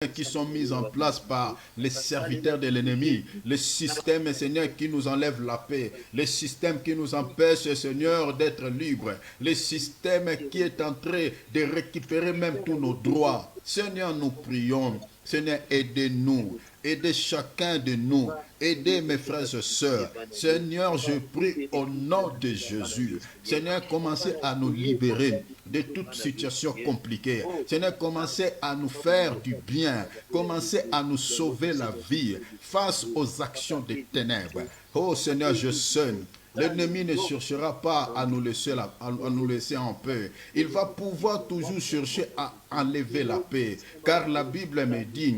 qui sont mises en place par les serviteurs de l'ennemi, le système, Seigneur, qui nous enlève la paix, le système qui nous empêche, Seigneur, d'être libres, le système qui est en train de récupérer même tous nos droits. Seigneur, nous prions. Seigneur, aidez-nous, aidez chacun de nous, aidez mes frères et sœurs. Seigneur, je prie au nom de Jésus. Seigneur, commencez à nous libérer de toute situation compliquée. Seigneur, commencez à nous faire du bien. Commencez à nous sauver la vie face aux actions des ténèbres. Oh Seigneur, je sonne. L'ennemi ne cherchera pas à nous laisser en paix. Il va pouvoir toujours chercher à enlever la paix. Car la Bible me dit,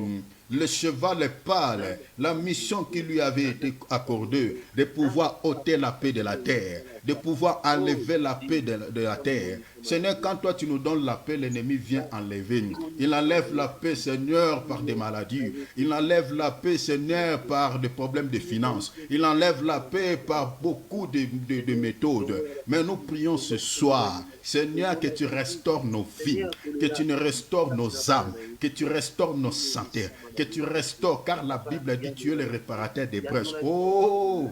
le cheval est pâle, la mission qui lui avait été accordée, de pouvoir ôter la paix de la terre, de pouvoir enlever la paix de la terre. Seigneur, quand toi tu nous donnes la paix, l'ennemi vient enlever. Il enlève la paix, Seigneur, par des maladies. Il enlève la paix, Seigneur, par des problèmes de finances. Il enlève la paix par beaucoup de méthodes. Mais nous prions ce soir, Seigneur, que tu restaures nos vies, que tu nous restaures nos âmes, que tu restaures nos santé, que tu restaures, car la Bible dit tu es le réparateur des brèches. Oh!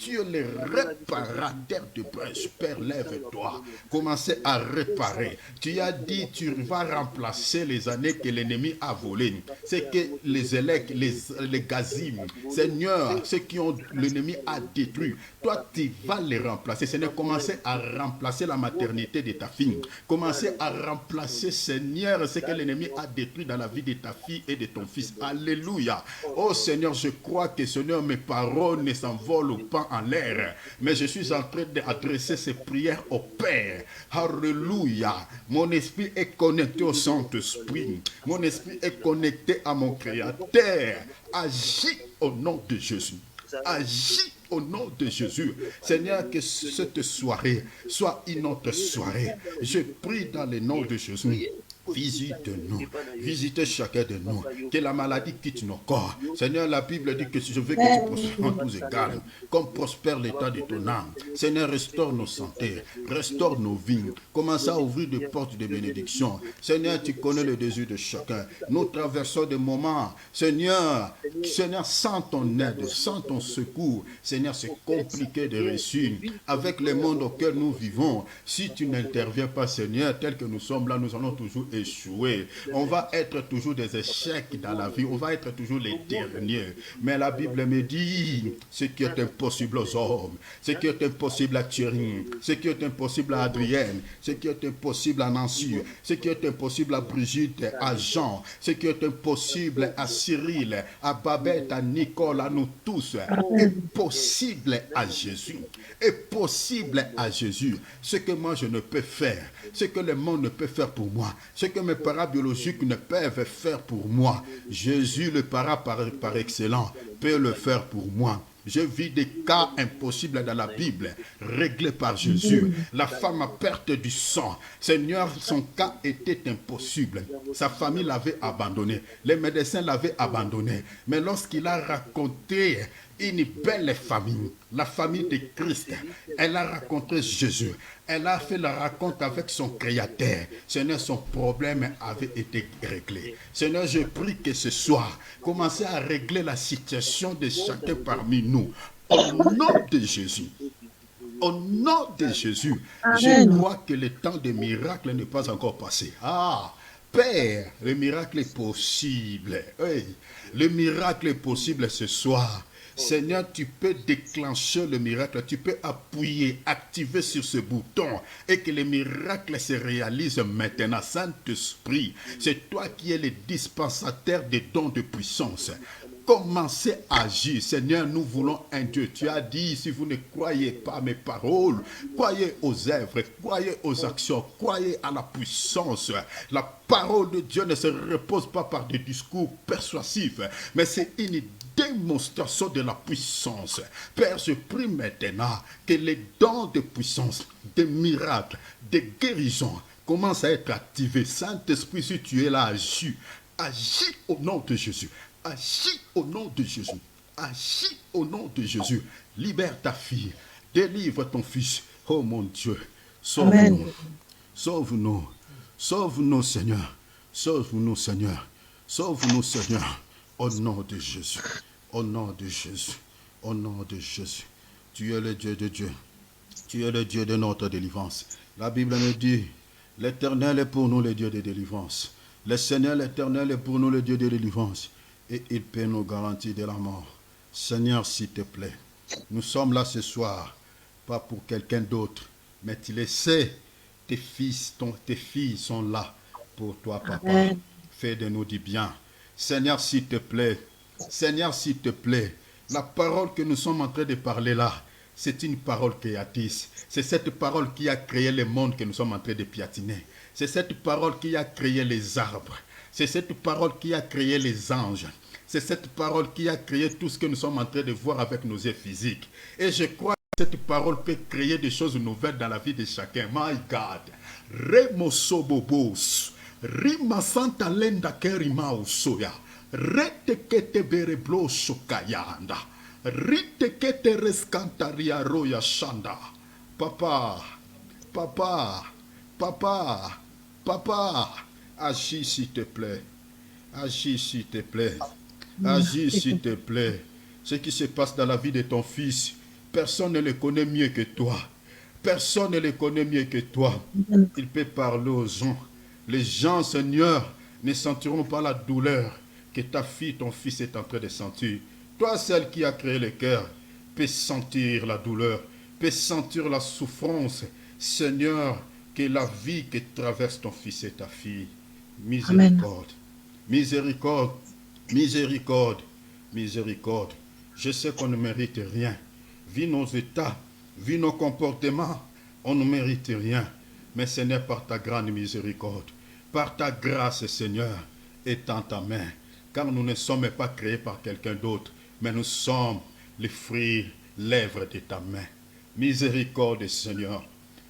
Tu es le réparateur de brèches. Père, lève-toi. Commencez à réparer. Tu as dit, tu vas remplacer les années que l'ennemi a volées. C'est que les élèves, les gazim, Seigneur, ceux qui ont l'ennemi a détruit. Toi, tu vas les remplacer. Seigneur, commencez à remplacer la maternité de ta fille. Commencez à remplacer, Seigneur, ce que l'ennemi a détruit dans la vie de ta fille et de ton fils. Alléluia. Oh Seigneur, je crois que, Seigneur, mes paroles ne s'envolent pas en l'air, mais je suis en train d'adresser ces prières au Père. Alléluia. Mon esprit est connecté au Saint-Esprit. Mon esprit est connecté à mon Créateur. Agis au nom de Jésus. Agis au nom de Jésus. Seigneur, que cette soirée soit une autre soirée. Je prie dans le nom de Jésus. Visite-nous, visitez chacun de nous, que la maladie quitte nos corps. Seigneur, la Bible dit que si je veux que tu prospères en tous égards, comme prospère l'état de ton âme. Seigneur, restaure nos santé, restaure nos vies, commence à ouvrir des portes de bénédiction. Seigneur, tu connais le désir de chacun. Nous traversons des moments, Seigneur, sans ton aide, sans ton secours, Seigneur, c'est compliqué de réussir. Avec le monde auquel nous vivons, si tu n'interviens pas, Seigneur, tel que nous sommes là, nous allons toujours échouer. On va être toujours des échecs dans la vie. On va être toujours les derniers. Mais la Bible me dit ce qui est impossible aux hommes, ce qui est impossible à Thierry, ce qui est impossible à Adrienne, ce qui est impossible à Nancy, ce qui est impossible à Brigitte, à Jean, ce qui est impossible à Cyril, à Babette, à Nicole, à nous tous, est possible à Jésus. Est possible à Jésus. Ce que moi je ne peux faire, ce que le monde ne peut faire pour moi, ce que mes parents biologiques ne peuvent faire pour moi, Jésus, le parent par excellence, peut le faire pour moi. Je vis des cas impossibles dans la Bible, réglés par Jésus. La femme à perte du sang, Seigneur, son cas était impossible. Sa famille l'avait abandonné. Les médecins l'avaient abandonné. Mais lorsqu'il a raconté une belle famille, la famille de Christ, elle a rencontré Jésus. Elle a fait la rencontre avec son Créateur. Seigneur, son problème avait été réglé. Seigneur, je prie que ce soir, commencez à régler la situation de chacun parmi nous. Au nom de Jésus. Au nom de Jésus. Je crois que le temps des miracles n'est pas encore passé. Ah! Père, le miracle est possible. Oui, le miracle est possible ce soir. Seigneur, tu peux déclencher le miracle, tu peux appuyer, activer sur ce bouton et que le miracle se réalise maintenant. Saint-Esprit, c'est toi qui es le dispensateur des dons de puissance. Commencez à agir. Seigneur, nous voulons un Dieu. Tu as dit, si vous ne croyez pas à mes paroles, croyez aux œuvres, croyez aux actions, croyez à la puissance. La parole de Dieu ne se repose pas par des discours persuasifs, mais c'est une démonstration de la puissance. Père, je prie maintenant que les dons de puissance, des miracles, des guérisons commencent à être activés. Saint-Esprit, si tu es là, agis. Agis au nom de Jésus. Agis au nom de Jésus. Agis au nom de Jésus. Libère ta fille. Délivre ton fils. Oh mon Dieu. Sauve-nous. Sauve-nous. Sauve-nous, Seigneur. Sauve-nous, Seigneur. Sauve-nous, Seigneur, au nom de Jésus. Au nom de Jésus. Au nom de Jésus. Tu es le Dieu de Dieu. Tu es le Dieu de notre délivrance. La Bible nous dit, l'Éternel est pour nous le Dieu de délivrance. Le Seigneur l'Éternel est pour nous le Dieu de délivrance. Et il peut nous garantir de la mort. Seigneur, s'il te plaît, nous sommes là ce soir, pas pour quelqu'un d'autre, mais tu le sais, tes filles sont là pour toi, papa. Amen. Fais de nous du bien. Seigneur, s'il te plaît, Seigneur, s'il te plaît, la parole que nous sommes en train de parler là, c'est une parole créatrice. C'est cette parole qui a créé le monde que nous sommes en train de piétiner. C'est cette parole qui a créé les arbres. C'est cette parole qui a créé les anges. C'est cette parole qui a créé tout ce que nous sommes en train de voir avec nos yeux physiques. Et je crois que cette parole peut créer des choses nouvelles dans la vie de chacun. My God. Remosobobos. Rima santa lenda kerima usoya. Rete kete bereblo sokayanda. Rite kete rescantaria roya shanda. Papa, papa, papa, papa, agis s'il te plaît. Agis s'il te plaît. Agis s'il te plaît. Ce qui se passe dans la vie de ton fils, personne ne le connaît mieux que toi. Personne ne le connaît mieux que toi. Il peut parler aux gens. Les gens, Seigneur, ne sentiront pas la douleur que ta fille, ton fils est en train de sentir. Toi, celle qui a créé le cœur, peut sentir la douleur, peut sentir la souffrance. Seigneur, que la vie que traverse ton fils et ta fille. Miséricorde. Miséricorde. Miséricorde. Miséricorde. Je sais qu'on ne mérite rien. Vu nos états, vu nos comportements, on ne mérite rien. Mais Seigneur, par ta grande miséricorde, par ta grâce, Seigneur, étends ta main. Car nous ne sommes pas créés par quelqu'un d'autre, mais nous sommes les fruits, lèvres de ta main. Miséricorde, Seigneur.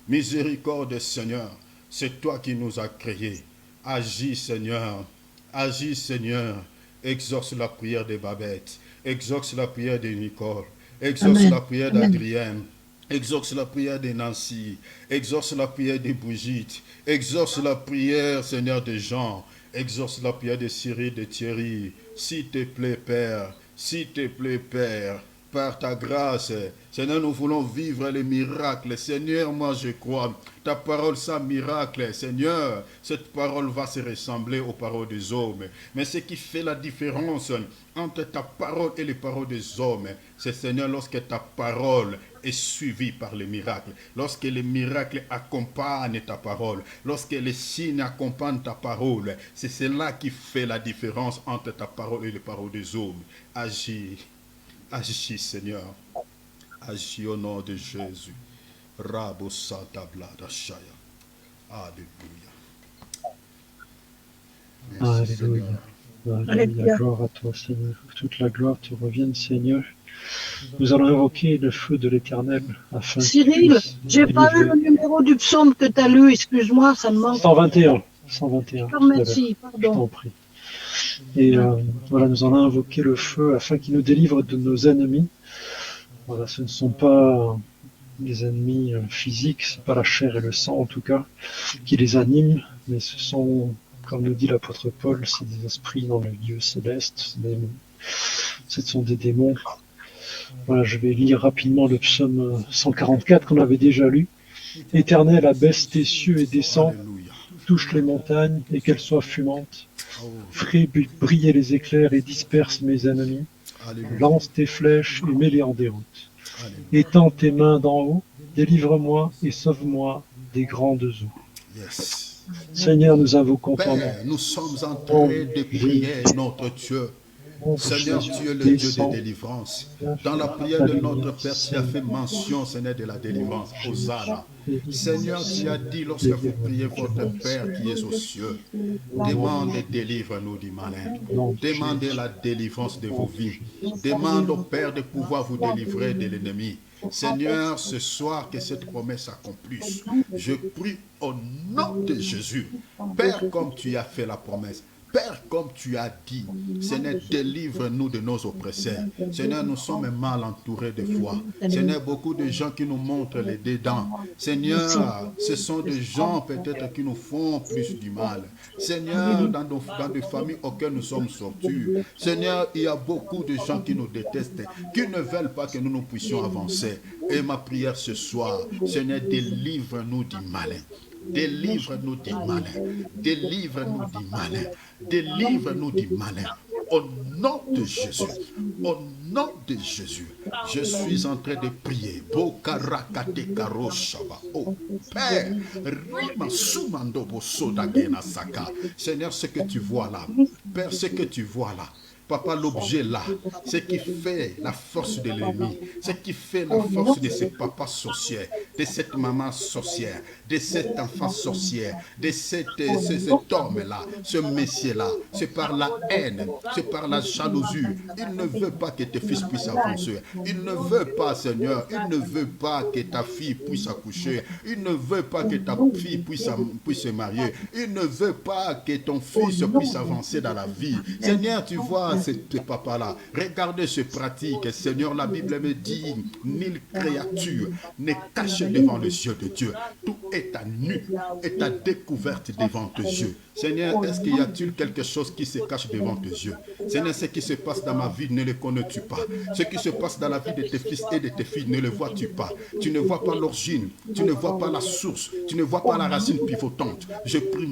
Miséricorde, Seigneur. C'est toi qui nous as créés. Agis, Seigneur. Agis, Seigneur. Exauce la prière de Babette. Exauce la prière de Nicole. Exauce la prière d'Adrienne. Exauce la prière de Nancy. Exauce la prière de Brigitte. Exauce la prière, Seigneur, de Jean. Exauce la prière de Cyril, de Thierry. S'il te plaît, Père. S'il te plaît, Père. Par ta grâce, Seigneur, nous voulons vivre les miracles. Seigneur, moi je crois. Ta parole, ça, miracle. Seigneur, cette parole va se ressembler aux paroles des hommes. Mais ce qui fait la différence entre ta parole et les paroles des hommes, c'est, Seigneur, lorsque ta parole est suivie par les miracles. Lorsque les miracles accompagnent ta parole. Lorsque les signes accompagnent ta parole. C'est cela qui fait la différence entre ta parole et les paroles des hommes. Agis. Agis, Seigneur. Agis au nom de Jésus. Rabo Santa Blada Shaya. Alléluia. Merci, Alléluia. Seigneur. Alléluia. Gloire à toi, Seigneur. Toute la gloire te revienne, Seigneur. Nous allons invoquer le feu de l'Éternel afin Cyril, j'ai pas eu le numéro du psaume que tu as lu, excuse-moi, ça me manque. 121. 121. Je te remercie, Je pardon. t'en prie. Et voilà, nous allons invoquer le feu afin qu'il nous délivre de nos ennemis. Voilà, ce ne sont pas les ennemis physiques, c'est pas la chair et le sang en tout cas qui les animent, mais ce sont, comme nous dit l'apôtre Paul, c'est des esprits dans le Dieu céleste, ce sont des démons. Voilà, je vais lire rapidement le psaume 144 qu'on avait déjà lu. Éternel, abaisse tes cieux et descends, Alléluia. touche les montagnes et qu'elles soient fumantes. Fais briller les éclairs et disperse mes ennemis. Alléluia. Lance tes flèches et mets-les en déroute. Alléluia. Étends tes mains d'en haut, délivre-moi et sauve-moi des grandes eaux. Yes. Seigneur, nous invoquons ton nom. Père, nous sommes en train de prier notre Dieu. Seigneur, tu es le Dieu de délivrance. Dans la prière de notre Père, tu as fait mention, Seigneur, de la délivrance. Hosanna. Seigneur, tu as dit lorsque vous priez votre Père qui est aux cieux, demande et délivre-nous du malin. Demandez la délivrance de vos vies. Demande au Père de pouvoir vous délivrer de l'ennemi. Seigneur, ce soir, que cette promesse s'accomplisse. Je prie au nom de Jésus. Père, comme tu as fait la promesse, Père, comme tu as dit, Seigneur, délivre-nous de nos oppresseurs. Seigneur, nous sommes mal entourés de foi. Seigneur, beaucoup de gens qui nous montrent les dents. Seigneur, ce sont des gens peut-être qui nous font plus du mal. Seigneur, dans des familles auxquelles nous sommes sortis. Seigneur, il y a beaucoup de gens qui nous détestent, qui ne veulent pas que nous puissions avancer. Et ma prière ce soir, Seigneur, délivre-nous du malin. Délivre-nous du malin. Délivre-nous du malin. Délivre-nous du malin. Au nom de Jésus. Au nom de Jésus. Je suis en train de prier. Oh Père, Seigneur, ce que tu vois là. Père, ce que tu vois là. Papa, l'objet là, ce qui fait la force de l'ennemi, ce qui fait la force de ce papa sorcier, de cette maman sorcière, de cet enfant sorcière, de cet homme-là, ce monsieur-là, c'est par la haine, c'est par la jalousie. Il ne veut pas que tes fils puissent avancer. Il ne veut pas, Seigneur, il ne veut pas que ta fille puisse accoucher. Il ne veut pas que ta fille puisse se marier. Il ne veut pas que ton fils puisse avancer dans la vie. Seigneur, tu vois, ce papa-là, regardez ce pratique. Seigneur, la Bible me dit, nulle créature n'est cachée devant les yeux de Dieu. Tout est à nu, est à découverte devant tes yeux. Seigneur, est-ce qu'il y a-t-il quelque chose qui se cache devant tes yeux? Seigneur, ce qui se passe dans ma vie, ne le connais-tu pas? Ce qui se passe dans la vie de tes fils et de tes filles, ne le vois-tu pas? Tu ne vois pas l'origine, tu ne vois pas la source, tu ne vois pas la racine pivotante. Je prie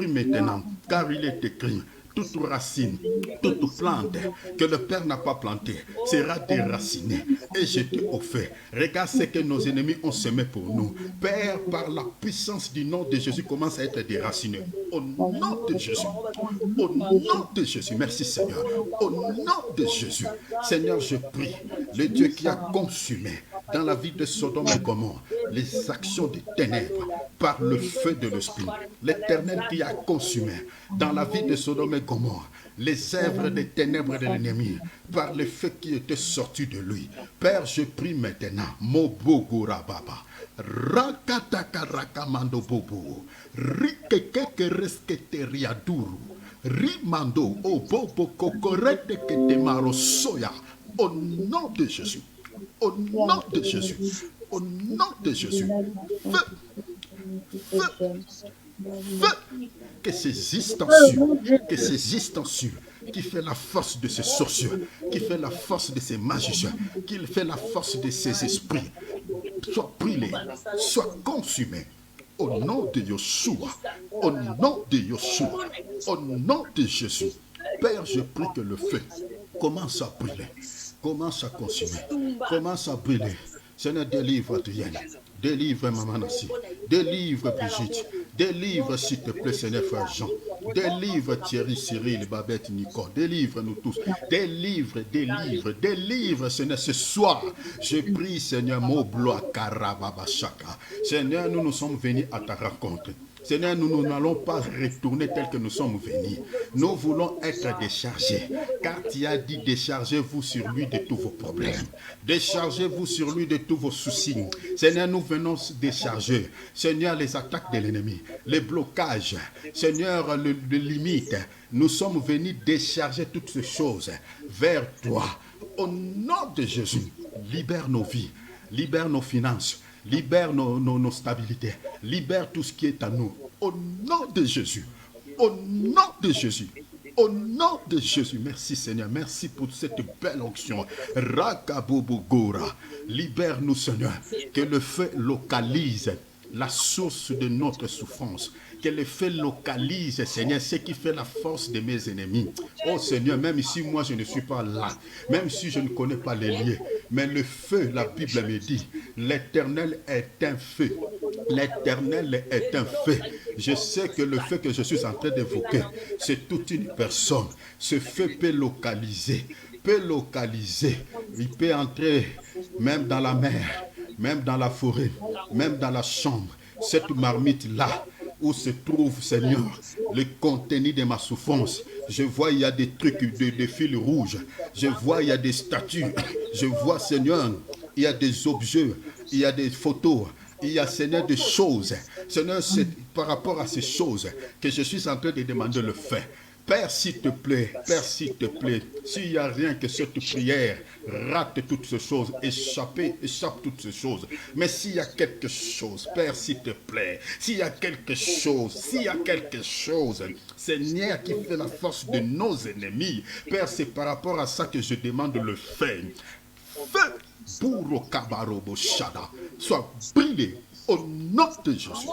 maintenant, car il est écrit, toute racine, toute plante que le Père n'a pas plantée sera déracinée et jetée au feu. Regarde ce que nos ennemis ont semé pour nous. Père, par la puissance du nom de Jésus, commence à être déraciné. Au nom de Jésus. Au nom de Jésus. Merci Seigneur. Au nom de Jésus. Seigneur, je prie, le Dieu qui a consumé dans la vie de Sodome et Gomorrhe les actions des ténèbres par le feu de l'Esprit. L'Éternel qui a consumé dans la vie de Sodome et Gomorrhe les œuvres des ténèbres de l'ennemi par le feu qui était sorti de lui. Père, je prie maintenant, Mobogura Baba, Rakataka Bobo, Rikeke Resketeriaduru, Rimando, Obobo Kokorete Ketemaro Soya, au nom de Jésus. Au nom de Jésus, au nom de Jésus, feu, que ces instances, qui fait la force de ces sorciers, qui fait la force de ces magiciens, qui fait la force de ces esprits, soient brûlés, soient consumés. Au nom de Yeshua, au nom de Yeshua, au nom de Jésus. Père, je prie que le feu commence à brûler. Commence à consumer, commence à brûler. Seigneur, délivre Adrienne, délivre Maman Nassi, délivre Brigitte, délivre s'il te plaît, Seigneur Frère Jean, délivre Thierry, Cyril, Babette, Nicole, délivre-nous tous, délivre, Seigneur, ce soir. Je prie, Seigneur, Mobloa Karababashaka. Seigneur, nous sommes venus à ta rencontre. Seigneur, nous n'allons pas retourner tel que nous sommes venus. Nous voulons être déchargés. Car tu as dit, déchargez-vous sur lui de tous vos problèmes. Déchargez-vous sur lui de tous vos soucis. Seigneur, nous venons décharger. Seigneur, les attaques de l'ennemi, les blocages. Seigneur, les limites. Nous sommes venus décharger toutes ces choses vers toi. Au nom de Jésus, libère nos vies, libère nos finances. Libère nos stabilités. Libère tout ce qui est à nous. Au nom de Jésus. Au nom de Jésus. Au nom de Jésus. Merci Seigneur. Merci pour cette belle onction. Rakabobogora. Libère-nous Seigneur. Que le feu localise la source de notre souffrance. Que le feu localise, Seigneur, ce qui fait la force de mes ennemis. Oh Seigneur, même si moi je ne suis pas là, même si je ne connais pas les lieux, mais le feu, la Bible me dit, l'Éternel est un feu. L'Éternel est un feu. Je sais que le feu que je suis en train d'évoquer, c'est toute une personne. Ce feu peut localiser. Il peut entrer même dans la mer, même dans la forêt, même dans la chambre. Cette marmite-là, où se trouve, Seigneur, le contenu de ma souffrance. Je vois, il y a des trucs, des fils rouges. Je vois, il y a des statues. Je vois, Seigneur, il y a des objets, il y a des photos. Il y a, Seigneur, des choses Seigneur, c'est par rapport à ces choses que je suis en train de demander le fait. Père, s'il te plaît, s'il n'y a rien que cette prière rate toutes ces choses, échappe toutes ces choses. Mais s'il y a quelque chose, Père, s'il te plaît, s'il y a quelque chose, Seigneur, qui fait la force de nos ennemis, Père, c'est par rapport à ça que je demande le fait. Feu pour Kabarobo Shada soit brûlé au nom de Jésus.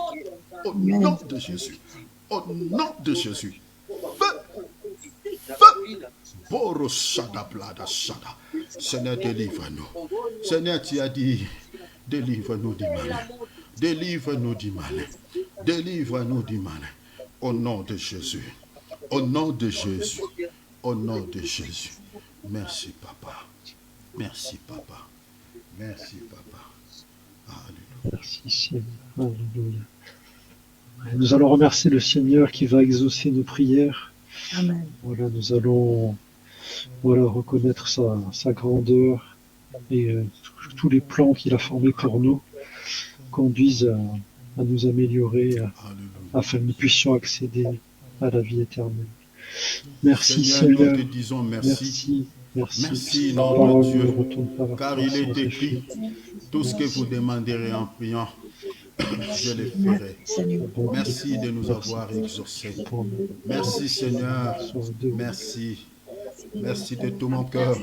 Au nom de Jésus. Au nom de Jésus. Boro Shada Blada Shada. Seigneur, délivre-nous. Seigneur, tu as dit, délivre-nous du mal. Délivre-nous du mal. Délivre-nous du mal. Au nom de Jésus. Au nom de Jésus. Au nom de Jésus. Merci, Papa. Merci, Papa. Merci, Papa. Alléluia. Merci Seigneur. Alléluia. Nous allons remercier le Seigneur qui va exaucer nos prières. Amen. Voilà, nous allons reconnaître sa grandeur et tous les plans qu'il a formés pour nous conduisent à nous améliorer afin que nous puissions accéder à la vie éternelle. Merci Seigneur. Nous te disons merci. Merci notre Dieu, car il est écrit, tout ce que vous demanderez en priant, je le ferai. Merci de nous avoir exaucés. Merci Seigneur, merci. Merci de tout mon cœur.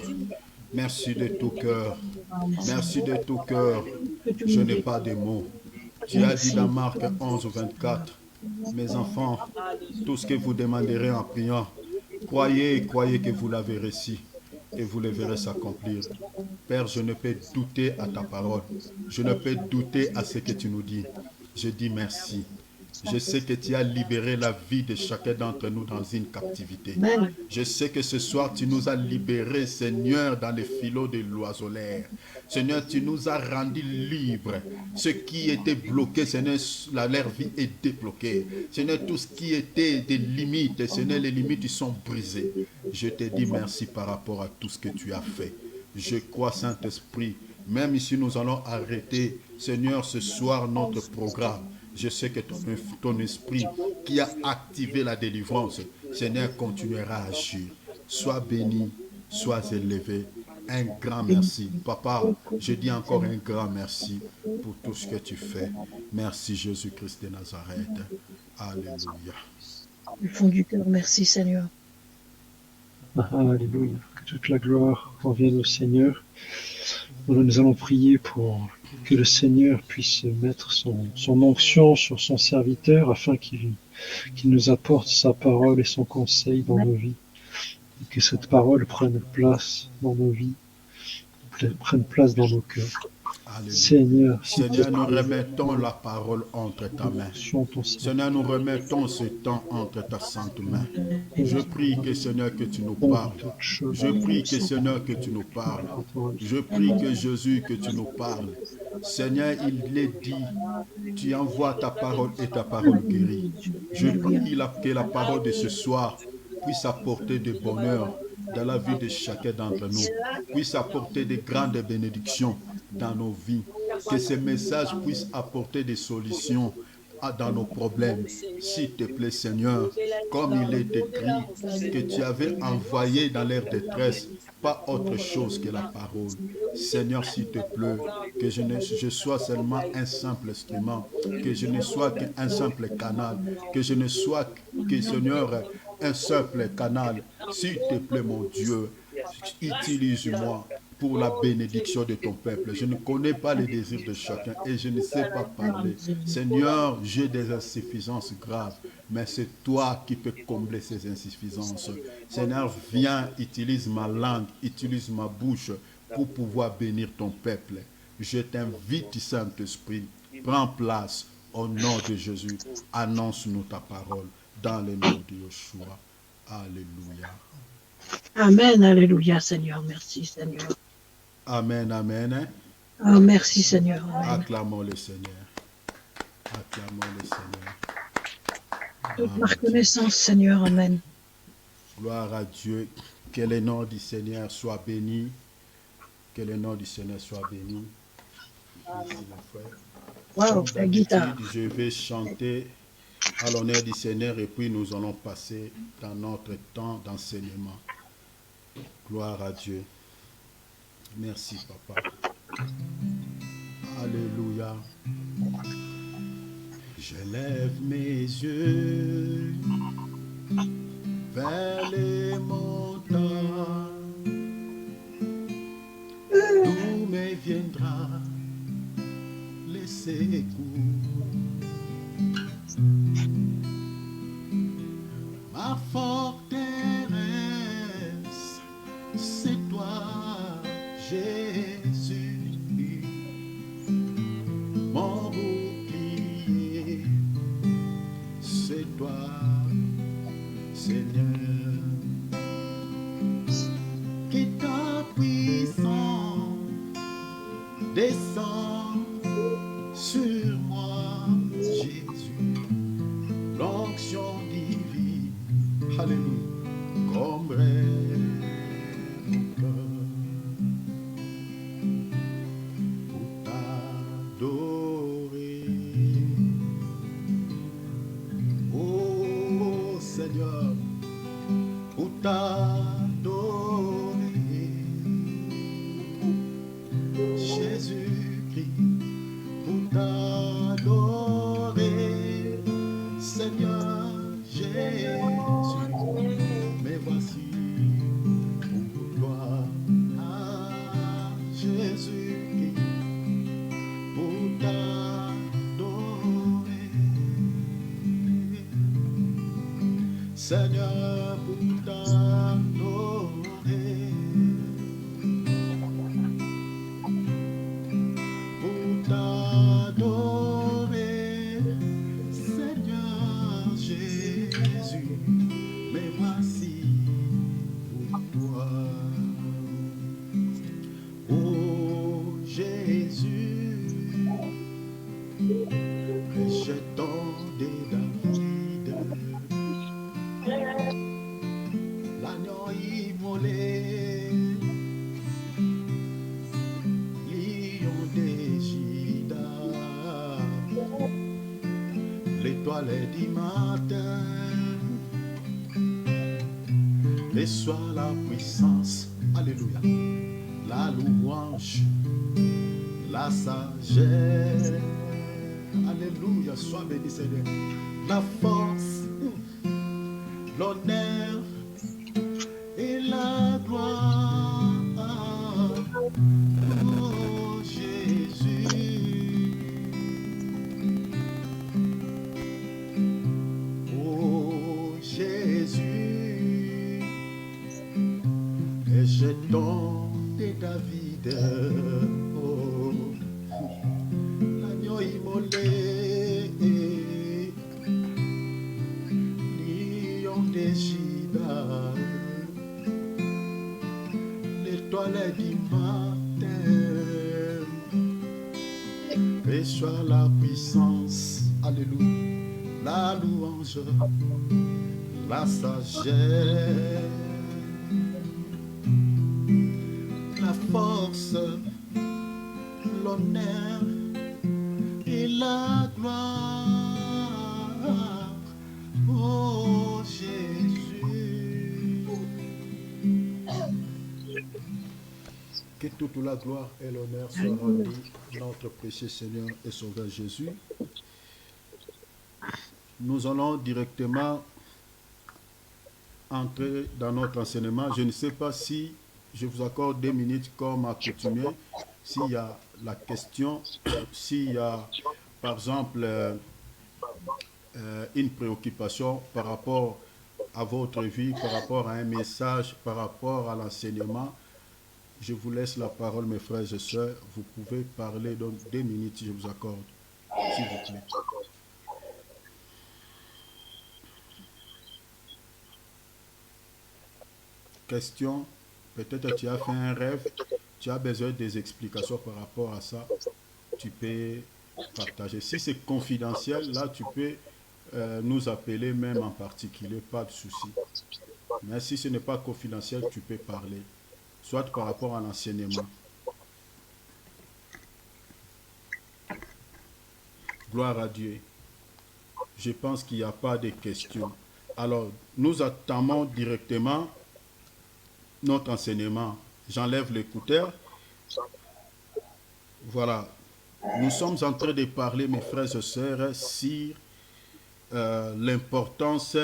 Merci de tout cœur. Merci de tout cœur. Je n'ai pas de mots. Tu as dit dans Marc 11, 24, mes enfants, tout ce que vous demanderez en priant, croyez que vous l'avez reçu et vous le verrez s'accomplir. Père, je ne peux douter à ta parole. Je ne peux douter à ce que tu nous dis. Je dis merci. Je sais que tu as libéré la vie de chacun d'entre nous dans une captivité. Je sais que ce soir, tu nous as libérés, Seigneur, dans les filets de l'oiseleur. Seigneur, tu nous as rendus libres. Ce qui était bloqué, Seigneur, leur vie est débloquée. Seigneur, tout ce qui était des limites, Seigneur, les limites sont brisées. Je te dis merci par rapport à tout ce que tu as fait. Je crois, Saint-Esprit, même ici nous allons arrêter, Seigneur, ce soir notre programme. Je sais que ton esprit qui a activé la délivrance, Seigneur, continuera à agir. Sois béni, sois élevé. Un grand merci. Papa, je dis encore un grand merci pour tout ce que tu fais. Merci Jésus-Christ de Nazareth. Alléluia. Du fond du cœur, merci Seigneur. Alléluia. Que toute la gloire revienne au Seigneur. Nous allons prier pour que le Seigneur puisse mettre son onction sur son serviteur afin qu'il nous apporte sa parole et son conseil dans nos vies. Et que cette parole prenne place dans nos vies, prenne place dans nos cœurs. Alléluia. Seigneur, nous remettons la parole entre ta main. Seigneur, nous remettons ce temps entre ta sainte main. Je prie que Seigneur, que tu nous parles. Je prie que Seigneur, que tu nous parles. Je prie que Jésus, que tu nous parles. Seigneur, il est dit, tu envoies ta parole et ta parole guérit. Je prie que la parole de ce soir puisse apporter du bonheur dans la vie de chacun d'entre nous, puisse apporter de grandes bénédictions dans nos vies, que ces messages puissent apporter des solutions dans nos problèmes. S'il te plaît, Seigneur, comme il est écrit, que tu avais envoyé dans leur détresse, pas autre chose que la parole. Seigneur, s'il te plaît, que je sois seulement un simple instrument, que je ne sois qu'un simple canal, que je ne sois que, Seigneur, un simple canal. S'il te plaît, mon Dieu, utilise-moi pour la bénédiction de ton peuple. Je ne connais pas les désirs de chacun et je ne sais pas parler. Seigneur, j'ai des insuffisances graves, mais c'est toi qui peux combler ces insuffisances. Seigneur, viens, utilise ma langue, utilise ma bouche pour pouvoir bénir ton peuple. Je t'invite, Saint-Esprit, prends place au nom de Jésus. Annonce-nous ta parole dans le nom de Yeshua. Alléluia. Amen, alléluia Seigneur, merci Seigneur. Amen, amen. Oh, merci Seigneur. Amen. Acclamons le Seigneur. Acclamons le Seigneur. Toute ma reconnaissance Seigneur, amen. Gloire à Dieu. Que le nom du Seigneur soit béni. Que le nom du Seigneur soit béni. Ici, mon frère. Waouh, Comme la guitare. d'habitude, je vais chanter à l'honneur du Seigneur et puis nous allons passer dans notre temps d'enseignement. Gloire à Dieu. Merci, Papa. Alléluia. Je lève mes yeux vers les montagnes, d'où me viendra les secours. Ma forteresse, c'est toi, Jésus, mon bouclier, c'est toi, Seigneur. Que ta puissance descend sur moi, Jésus, l'onction divine, alléluia, combrait mon cœur pour t'adorer. Oh Seigneur, pour t'adorer. Jésus-Christ, pour t'adorer. Seigneur Jésus, mais voici pour toi. Ah, Jésus-Christ, pour t'adorer. Seigneur, pour t'adorer. Pour t'adorer, Seigneur Jésus, mais voici pour toi. Oh Jésus, rejetant des David, l'agneau immolé, lion des Judas, l'étoile du matin, reçois la puissance, alléluia, la louange, la sagesse, alléluia, sois béni Seigneur, la force, l'honneur et la gloire. Oh Jésus, oh Jésus, et jetons de David, oh, l'agneau immolé, lion des Judas, l'étoile du matin, reçois la puissance, alléluia, la louange, la sagesse, la force, l'honneur et la gloire. Oh Jésus, que toute la gloire et l'honneur soient rendus à notre précieux Seigneur et Sauveur Jésus. Nous allons directement entrer dans notre enseignement. Je ne sais pas si je vous accorde 2 minutes comme accoutumé. S'il y a la question, s'il y a par exemple une préoccupation par rapport à votre vie, par rapport à un message, par rapport à l'enseignement, je vous laisse la parole, mes frères et sœurs. Vous pouvez parler, donc 2 minutes, je vous accorde, s'il vous plaît. Question, peut-être tu as fait un rêve, tu as besoin des explications par rapport à ça, tu peux partager. Si c'est confidentiel, là tu peux nous appeler même en particulier, pas de souci. Mais si ce n'est pas confidentiel, tu peux parler, soit par rapport à l'enseignement. Gloire à Dieu. Je pense qu'il n'y a pas de questions. Alors, nous entamons directement notre enseignement. J'enlève l'écouteur. Voilà. Nous sommes en train de parler, mes frères et sœurs, sur l'importance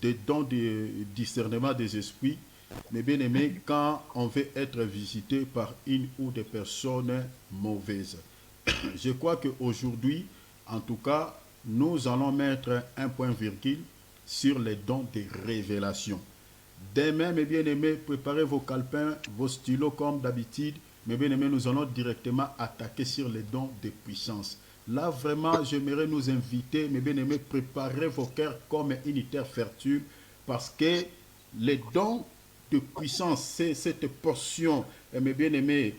des dons de discernement des esprits. Mais bien aimé, quand on veut être visité par une ou des personnes mauvaises. Je crois qu'aujourd'hui, en tout cas, nous allons mettre un point virgule sur les dons de révélation. Demain, mes bien-aimés, préparez vos calepins, vos stylos comme d'habitude. Mes bien-aimés, nous allons directement attaquer sur les dons de puissance. Là, vraiment, j'aimerais nous inviter, mes bien-aimés, préparez vos cœurs comme une terre fertile parce que les dons de puissance, c'est cette portion, mes bien-aimés,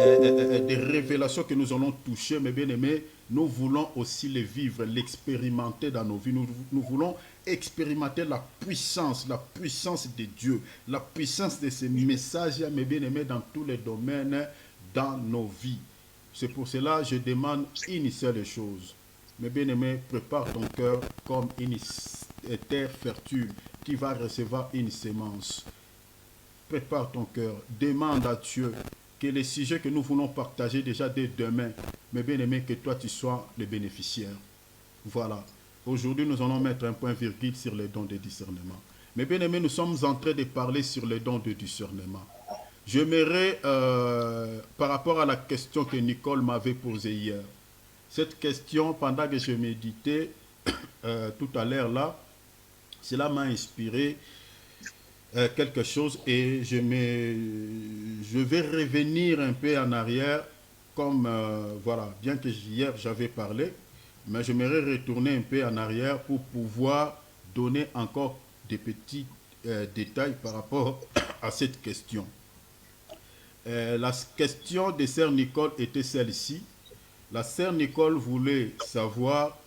des révélations que nous allons toucher, mes bien-aimés, nous voulons aussi les vivre, l'expérimenter dans nos vies. Nous voulons expérimenter la puissance de Dieu, la puissance de ces messages, mes bien-aimés, dans tous les domaines dans nos vies. C'est pour cela que je demande une seule chose. Mes bien-aimés, prépare ton cœur comme une terre fertile qui va recevoir une sémence. Prépare ton cœur, demande à Dieu que les sujets que nous voulons partager déjà dès demain, mais bien aimé, que toi tu sois le bénéficiaire. Voilà. Aujourd'hui, nous allons mettre un point virgule sur les dons de discernement. Mais bien aimé, nous sommes en train de parler sur les dons de discernement. J'aimerais, par rapport à la question que Nicole m'avait posée hier, cette question, pendant que je méditais tout à l'heure là, cela m'a inspiré quelque chose et je vais revenir un peu en arrière comme voilà, bien que hier j'avais parlé, mais j'aimerais retourner un peu en arrière pour pouvoir donner encore des petits détails par rapport à cette question. La question de sœur Nicole était celle-ci. La sœur Nicole voulait savoir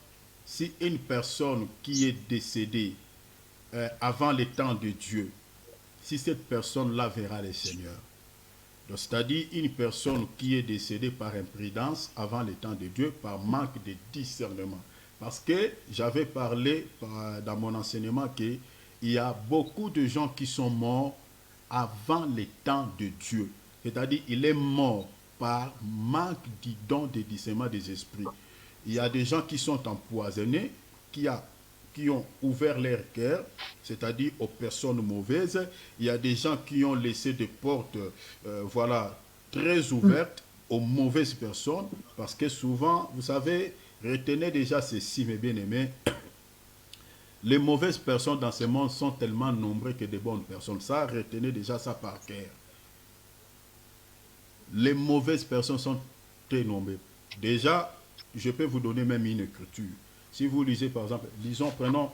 si une personne qui est décédée avant le temps de Dieu, si cette personne-là verra le Seigneur. C'est-à-dire une personne qui est décédée par imprudence avant le temps de Dieu, par manque de discernement. Parce que j'avais parlé dans mon enseignement qu'il y a beaucoup de gens qui sont morts avant le temps de Dieu. C'est-à-dire il est mort par manque du don de discernement des esprits. Il y a des gens qui sont empoisonnés, qui ont ouvert leur cœur, c'est-à-dire aux personnes mauvaises. Il y a des gens qui ont laissé des portes voilà, très ouvertes aux mauvaises personnes, parce que souvent, vous savez, retenez déjà ceci, mes bien-aimés, les mauvaises personnes dans ce monde sont tellement nombreuses que de bonnes personnes. Ça, retenez déjà ça par cœur. Les mauvaises personnes sont très nombreuses. Déjà, je peux vous donner même une écriture. Si vous lisez par exemple, disons, prenons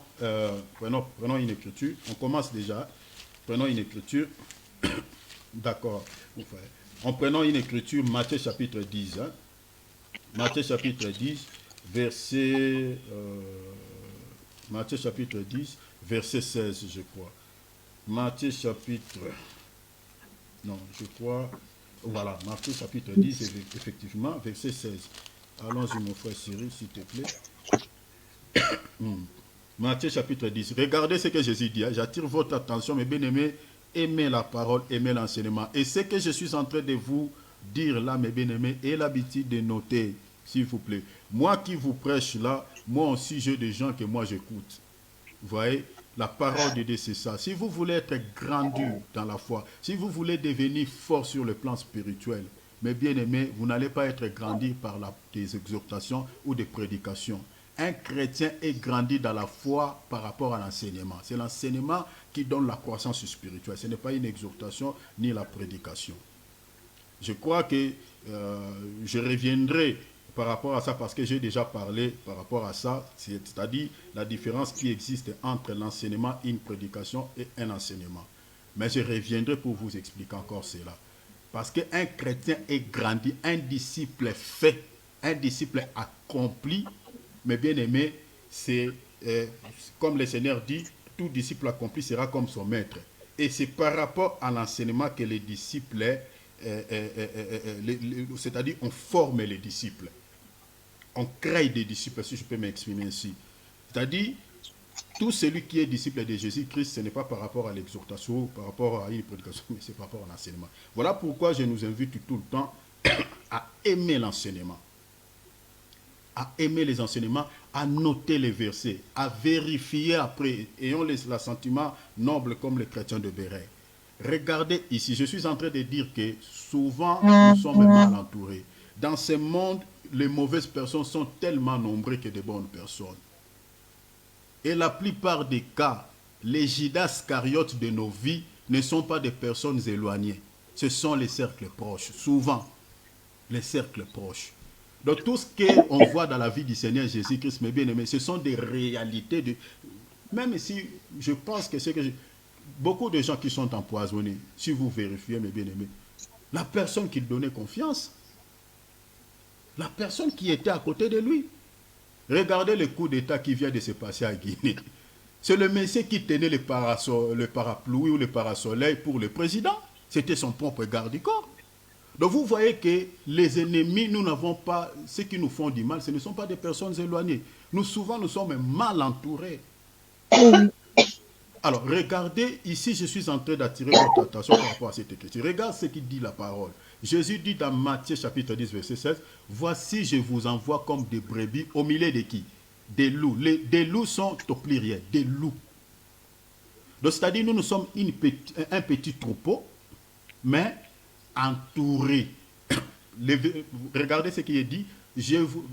une écriture, on commence déjà, prenons une écriture, d'accord, en prenant une écriture, Matthieu chapitre 10, hein? Matthieu chapitre 10, Matthieu chapitre 10, verset 16, je crois. Matthieu chapitre, non, je crois, voilà, Matthieu chapitre 10, effectivement, verset 16. Allons-y, mon frère Cyril, s'il te plaît. Matthieu chapitre 10. Regardez ce que Jésus dit. Hein. J'attire votre attention, mes bien-aimés. Aimez la parole, aimez l'enseignement. Et ce que je suis en train de vous dire là, mes bien-aimés, ayez l'habitude de noter, s'il vous plaît. Moi qui vous prêche là, moi aussi j'ai des gens que moi j'écoute. Vous voyez, la parole de Dieu, c'est ça. Si vous voulez être grandi dans la foi, si vous voulez devenir fort sur le plan spirituel, mes bien-aimés, vous n'allez pas être grandi par des exhortations ou des prédications. Un chrétien est grandi dans la foi par rapport à l'enseignement. C'est l'enseignement qui donne la croissance spirituelle. Ce n'est pas une exhortation ni la prédication. Je crois que je reviendrai par rapport à ça parce que j'ai déjà parlé par rapport à ça, c'est-à-dire la différence qui existe entre l'enseignement, une prédication et un enseignement. Mais je reviendrai pour vous expliquer encore cela. Parce qu'un chrétien est grandi, un disciple fait, un disciple accompli. Mais bien aimé, c'est comme le Seigneur dit, tout disciple accompli sera comme son maître. Et c'est par rapport à l'enseignement que les disciples, c'est-à-dire on forme les disciples. On crée des disciples, si je peux m'exprimer ainsi. C'est-à-dire, tout celui qui est disciple de Jésus-Christ, ce n'est pas par rapport à l'exhortation, par rapport à une prédication, mais c'est par rapport à l'enseignement. Voilà pourquoi je nous invite tout le temps à aimer l'enseignement, à aimer les enseignements, à noter les versets, à vérifier après, ayant l'assentiment noble comme les chrétiens de Béret. Regardez ici, je suis en train de dire que souvent nous sommes mal entourés. Dans ce monde, les mauvaises personnes sont tellement nombreuses que de bonnes personnes. Et la plupart des cas, les Judas Iscariotes de nos vies ne sont pas des personnes éloignées. Ce sont les cercles proches, souvent les cercles proches. Donc tout ce qu'on voit dans la vie du Seigneur Jésus-Christ, mes bien-aimés, ce sont des réalités. Même si je pense que c'est que beaucoup de gens qui sont empoisonnés, si vous vérifiez, mes bien-aimés, la personne qui donnait confiance, la personne qui était à côté de lui. Regardez le coup d'État qui vient de se passer à Guinée. C'est le monsieur qui tenait le parapluie ou le parasoleil pour le président. C'était son propre garde du corps. Donc vous voyez que les ennemis, nous n'avons pas, ceux qui nous font du mal, ce ne sont pas des personnes éloignées. Nous souvent, nous sommes mal entourés. Alors, regardez, ici, je suis en train d'attirer votre attention par rapport à cette écriture. Regarde ce qu'il dit la parole. Jésus dit dans Matthieu chapitre 10, verset 16, « Voici, je vous envoie comme des brebis au milieu de qui? Des loups. Des loups sont au pluriel, des loups. » Donc, c'est-à-dire, nous sommes un petit troupeau, mais entourés. Regardez ce qui est dit.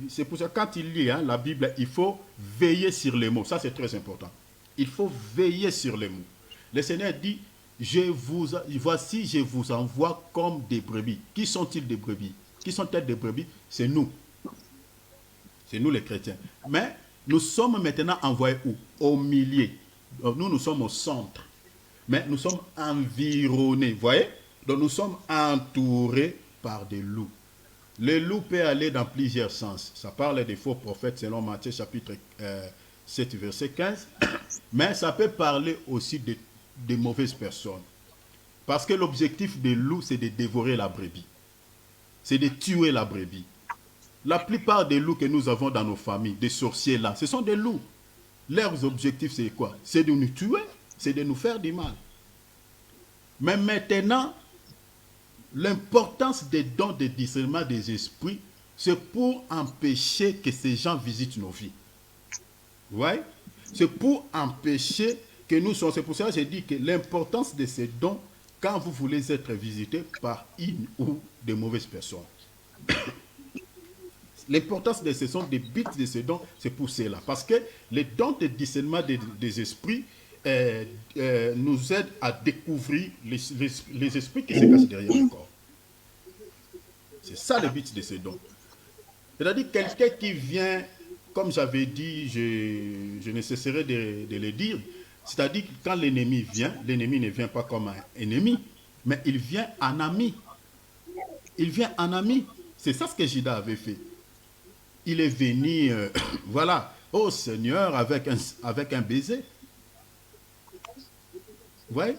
C'est pour ça que quand il lit la Bible, il faut veiller sur les mots. Ça, c'est très important. Il faut veiller sur les mots. Le Seigneur dit, voici, je vous envoie comme des brebis. Qui sont-ils des brebis? Qui sont-elles des brebis? C'est nous. C'est nous les chrétiens. Mais nous sommes maintenant envoyés où? Au milieu. Donc, nous sommes au centre. Mais nous sommes environnés. Vous voyez? Donc nous sommes entourés par des loups. Le loup peut aller dans plusieurs sens. Ça parle des faux prophètes selon Matthieu chapitre 7, verset 15. Mais ça peut parler aussi de mauvaises personnes. Parce que l'objectif des loups, c'est de dévorer la brebis. C'est de tuer la brebis. La plupart des loups que nous avons dans nos familles, des sorciers là, ce sont des loups. Leurs objectifs, c'est quoi? C'est de nous tuer, c'est de nous faire du mal. Mais maintenant, l'importance des dons de discernement des esprits, c'est pour empêcher que ces gens visitent nos vies. Vous voyez? C'est pour empêcher que nous soyons. C'est pour ça que j'ai dit que l'importance de ces dons, quand vous voulez être visité par une ou de mauvaises personnes. L'importance de ces dons, des buts de ces dons, c'est pour cela. Parce que les dons de discernement des esprits nous aident à découvrir les esprits qui se cachent derrière le corps. C'est ça le but de ces dons. C'est-à-dire quelqu'un qui vient, comme j'avais dit, je ne cesserai de le dire, c'est-à-dire que quand l'ennemi vient, l'ennemi ne vient pas comme un ennemi, mais il vient en ami. Il vient en ami. C'est ça ce que Judas avait fait. Il est venu, voilà, au Seigneur avec un baiser. Vous voyez?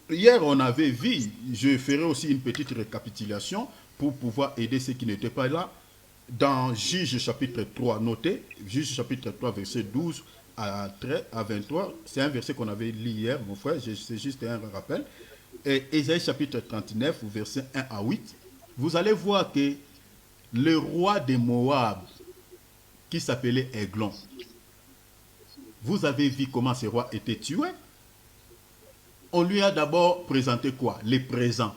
Hier, on avait vu, je ferai aussi une petite récapitulation pour pouvoir aider ceux qui n'étaient pas là. Dans Juge chapitre 3, notez, Juge chapitre 3, verset 12 à 23, c'est un verset qu'on avait lu hier, mon frère, c'est juste un rappel. Et Ésaïe chapitre 39, verset 1 à 8, vous allez voir que le roi de Moab, qui s'appelait Aiglon, vous avez vu comment ce roi était tué. On lui a d'abord présenté quoi? Les présents,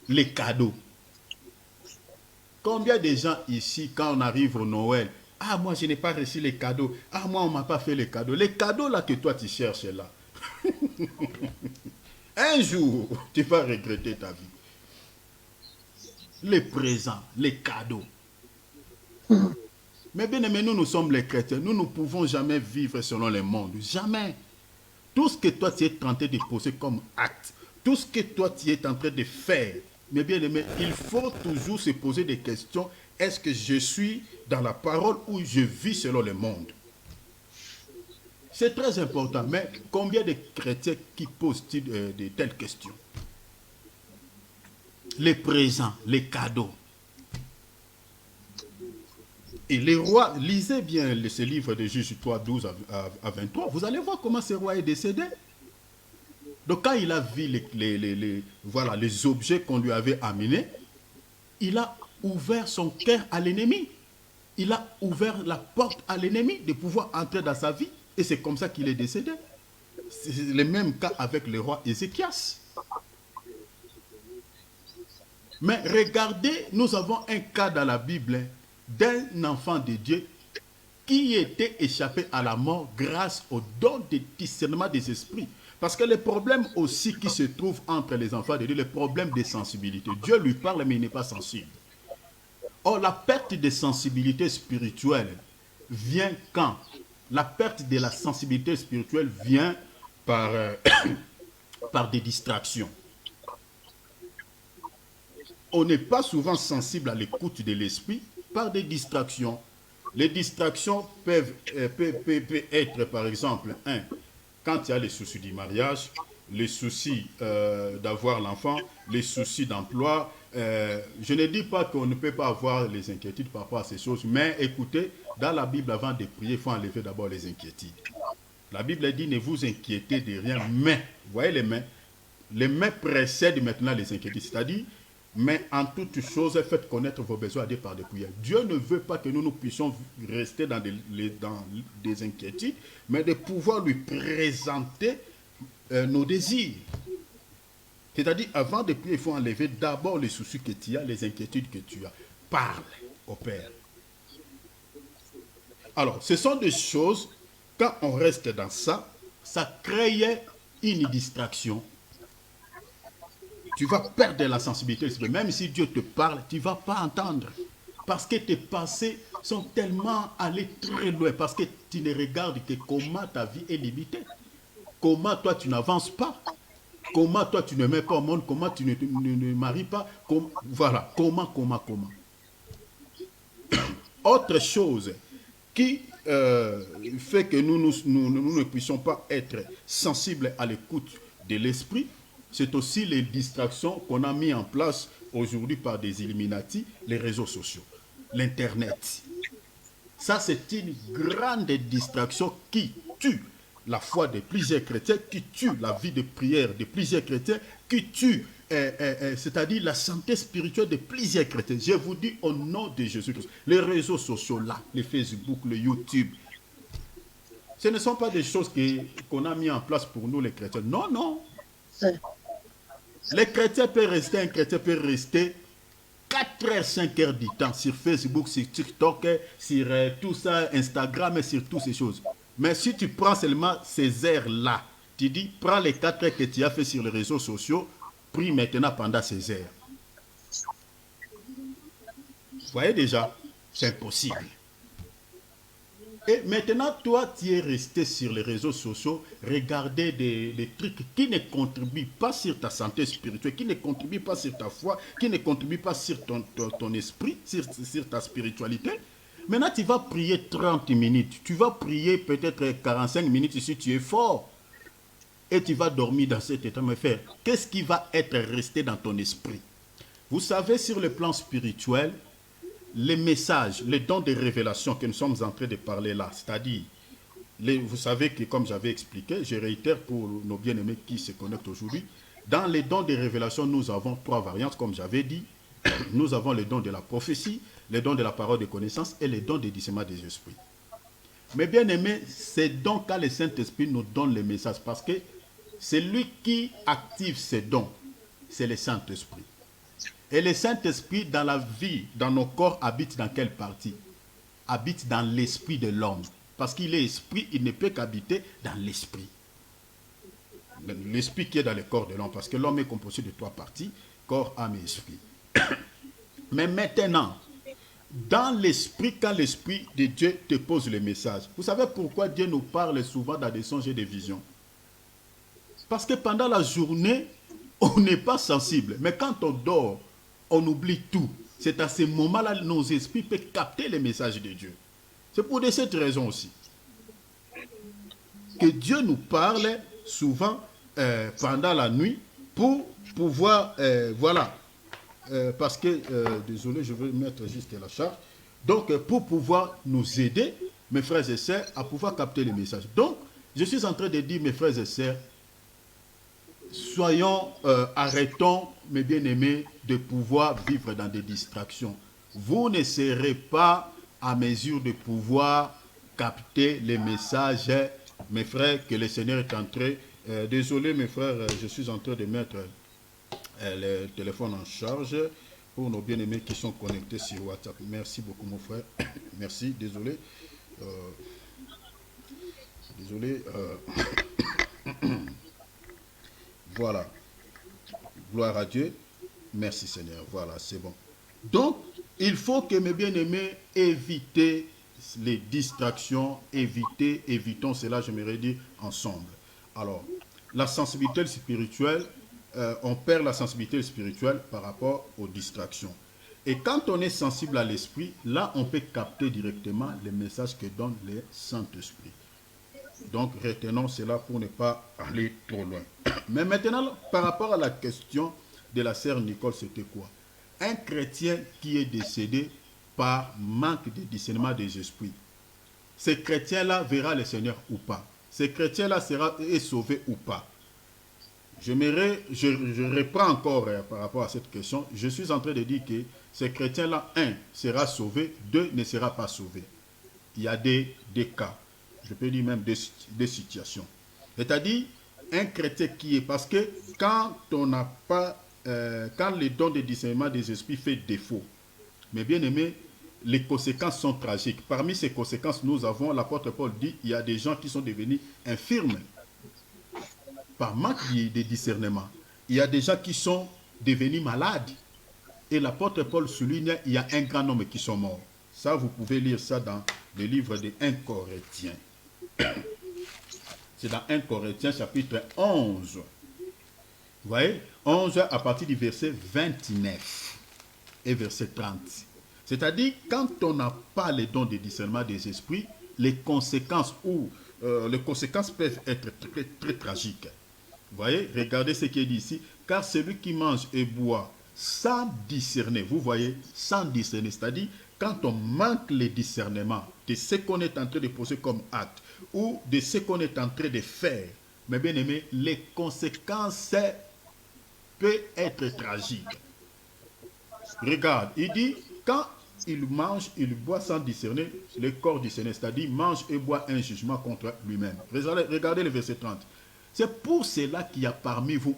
les cadeaux. Combien de gens ici, quand on arrive au Noël, ah, moi, je n'ai pas reçu les cadeaux. Ah, moi, on ne m'a pas fait les cadeaux. Les cadeaux là que toi, tu cherches là. Un jour, tu vas regretter ta vie. Les présents, les cadeaux. Mais bien aimé, nous sommes les chrétiens. Nous ne pouvons jamais vivre selon le monde. Jamais. Tout ce que toi, tu es tenté de poser comme acte, tout ce que toi, tu es en train de faire, mais bien aimé, il faut toujours se poser des questions. Est-ce que je suis dans la parole ou je vis selon le monde? C'est très important. Mais combien de chrétiens qui posent-ils de telles questions? Les présents, les cadeaux. Et les rois, lisez bien ce livre de Juges 3, 12 à 23, vous allez voir comment ce roi est décédé. Donc quand il a vu voilà, les objets qu'on lui avait amenés, il a ouvert son cœur à l'ennemi. Il a ouvert la porte à l'ennemi de pouvoir entrer dans sa vie. Et c'est comme ça qu'il est décédé. C'est le même cas avec le roi Ézéchias. Mais regardez, nous avons un cas dans la Bible d'un enfant de Dieu qui était échappé à la mort grâce au don de discernement des esprits. Parce que le problème aussi qui se trouve entre les enfants de Dieu, le problème de sensibilité. Dieu lui parle, mais il n'est pas sensible. Or, la perte de sensibilité spirituelle vient quand? La perte de la sensibilité spirituelle vient par, par des distractions. On n'est pas souvent sensible à l'écoute de l'esprit par des distractions. Les distractions peuvent être, par exemple, quand il y a les soucis du mariage, les soucis d'avoir l'enfant, les soucis d'emploi. Je ne dis pas qu'on ne peut pas avoir les inquiétudes par rapport à ces choses, mais écoutez, dans la Bible, avant de prier, il faut enlever d'abord les inquiétudes. La Bible dit, ne vous inquiétez de rien, mais, vous voyez les mains précèdent maintenant les inquiétudes, c'est-à-dire, mais en toutes choses, faites connaître vos besoins à Dieu par des prières. Dieu ne veut pas que nous puissions rester dans des inquiétudes, mais de pouvoir lui présenter nos désirs. C'est-à-dire, avant de prier, il faut enlever d'abord les soucis que tu as, les inquiétudes que tu as. Parle au Père. Alors, ce sont des choses, quand on reste dans ça, ça crée une distraction. Tu vas perdre la sensibilité. Même si Dieu te parle, tu ne vas pas entendre. Parce que tes pensées sont tellement allées très loin. Parce que tu ne regardes que comment ta vie est limitée. Comment toi tu n'avances pas. Comment toi tu ne mets pas au monde. Comment tu ne maries pas. Voilà. Comment. Autre chose qui fait que nous ne puissions pas être sensibles à l'écoute de l'esprit, c'est aussi les distractions qu'on a mis en place aujourd'hui par des Illuminati, les réseaux sociaux, l'Internet. Ça, c'est une grande distraction qui tue la foi de plusieurs chrétiens, qui tue la vie de prière de plusieurs chrétiens, qui tue, c'est-à-dire la santé spirituelle de plusieurs chrétiens. Je vous dis au nom de Jésus-Christ, les réseaux sociaux là, les Facebook, le YouTube, ce ne sont pas des choses qu'on a mis en place pour nous les chrétiens. Non, non. Les chrétiens peuvent rester, un chrétien peut rester 4 heures, 5 heures du temps sur Facebook, sur TikTok, sur tout ça, Instagram et sur toutes ces choses. Mais si tu prends seulement ces heures-là, tu dis, prends les 4 heures que tu as fait sur les réseaux sociaux, prie maintenant pendant ces heures. Vous voyez déjà, c'est impossible. Et maintenant, toi, tu es resté sur les réseaux sociaux, regarder des trucs qui ne contribuent pas sur ta santé spirituelle, qui ne contribuent pas sur ta foi, qui ne contribuent pas sur ton esprit, sur ta spiritualité. Maintenant, tu vas prier 30 minutes. Tu vas prier peut-être 45 minutes si tu es fort. Et tu vas dormir dans cet état. Mais frère, qu'est-ce qui va être resté dans ton esprit? Vous savez, sur le plan spirituel, les messages, les dons de révélation que nous sommes en train de parler là, c'est-à-dire, vous savez que comme j'avais expliqué, je réitère pour nos bien-aimés qui se connectent aujourd'hui, dans les dons de révélation, nous avons 3 variantes, comme j'avais dit. Nous avons les dons de la prophétie, les dons de la parole de connaissance et les dons de discernement des esprits. Mais bien aimés, c'est donc quand le Saint-Esprit nous donne les messages, parce que c'est lui qui active ces dons, c'est le Saint-Esprit. Et le Saint-Esprit, dans la vie, dans nos corps, habite dans quelle partie? Habite dans l'esprit de l'homme. Parce qu'il est esprit, il ne peut qu'habiter dans l'esprit. L'esprit qui est dans le corps de l'homme. Parce que l'homme est composé de 3 parties, corps, âme et esprit. Mais maintenant, dans l'esprit, quand l'esprit de Dieu te pose le message, vous savez pourquoi Dieu nous parle souvent dans des songes et des visions? Parce que pendant la journée, on n'est pas sensible. Mais quand on dort, on oublie tout. C'est à ce moment-là que nos esprits peuvent capter les messages de Dieu. C'est pour cette raison aussi que Dieu nous parle souvent pendant la nuit pour pouvoir, voilà, parce que, désolé, je vais mettre juste la charte. Donc, pour pouvoir nous aider, mes frères et sœurs, à pouvoir capter les messages. Donc, je suis en train de dire, mes frères et sœurs, soyons, arrêtons, mes bien-aimés, de pouvoir vivre dans des distractions. Vous ne serez pas à mesure de pouvoir capter les messages, mes frères, que le Seigneur est en train. Désolé, mes frères, je suis en train de mettre le téléphone en charge pour nos bien-aimés qui sont connectés sur WhatsApp. Merci beaucoup, mon frère. Merci, désolé. Désolé. Voilà. Gloire à Dieu. Merci Seigneur. Voilà, c'est bon. Donc, il faut que mes bien-aimés évitez les distractions, évitons cela, j'aimerais dire, ensemble. Alors, la sensibilité spirituelle, on perd la sensibilité spirituelle par rapport aux distractions. Et quand on est sensible à l'esprit, là, on peut capter directement les messages que donne le Saint-Esprit. Donc, retenons cela pour ne pas aller trop loin. Mais maintenant, par rapport à la question de la sœur Nicole, c'était quoi? Un chrétien qui est décédé par manque de discernement des esprits, ce chrétien-là verra le Seigneur ou pas? Ce chrétien-là est sauvé ou pas? Je reprends encore par rapport à cette question. Je suis en train de dire que ce chrétien-là, un, sera sauvé, deux, ne sera pas sauvé. Il y a des cas. Je peux dire même des situations. C'est-à-dire, un chrétien qui est... Parce que quand on n'a pas... quand le don de discernement des esprits fait défaut, mais bien aimé, les conséquences sont tragiques. Parmi ces conséquences, nous avons, l'apôtre Paul dit, il y a des gens qui sont devenus infirmes par manque de discernement. Il y a des gens qui sont devenus malades. Et l'apôtre Paul souligne, il y a un grand nombre qui sont morts. Ça, vous pouvez lire ça dans le livre des 1 Corinthiens. C'est dans 1 Corinthiens chapitre 11. Vous voyez, 11 à partir du verset 29 et verset 30. C'est-à-dire, quand on n'a pas les dons de discernement des esprits, les conséquences peuvent être très, très tragiques. Vous voyez, regardez ce qui est dit ici. Car celui qui mange et boit sans discerner, vous voyez, sans discerner, c'est-à-dire, quand on manque le discernement de ce qu'on est en train de poser comme acte ou de ce qu'on est en train de faire, mais bien aimé, les conséquences peuvent être tragiques. Regarde, il dit, quand il mange, il boit sans discerner le corps du Seigneur, c'est-à-dire mange et boit un jugement contre lui-même. Regardez le verset 30. C'est pour cela qu'il y a parmi vous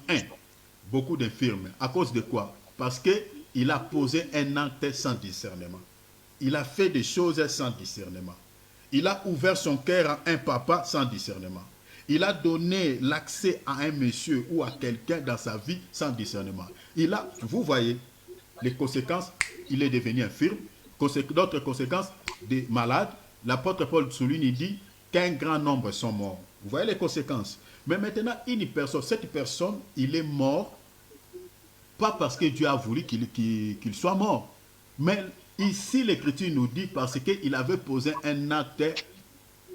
beaucoup d'infirmes. À cause de quoi? Parce qu'il a posé un acte sans discernement. Il a fait des choses sans discernement. Il a ouvert son cœur à un papa sans discernement. Il a donné l'accès à un monsieur ou à quelqu'un dans sa vie sans discernement. Vous voyez, les conséquences, il est devenu infirme. D'autres conséquences, des malades. L'apôtre Paul souligne, il dit qu'un grand nombre sont morts. Vous voyez les conséquences. Mais maintenant, cette personne, il est mort, pas parce que Dieu a voulu qu'il soit mort. Mais ici, l'Écriture nous dit parce qu'il avait posé un acte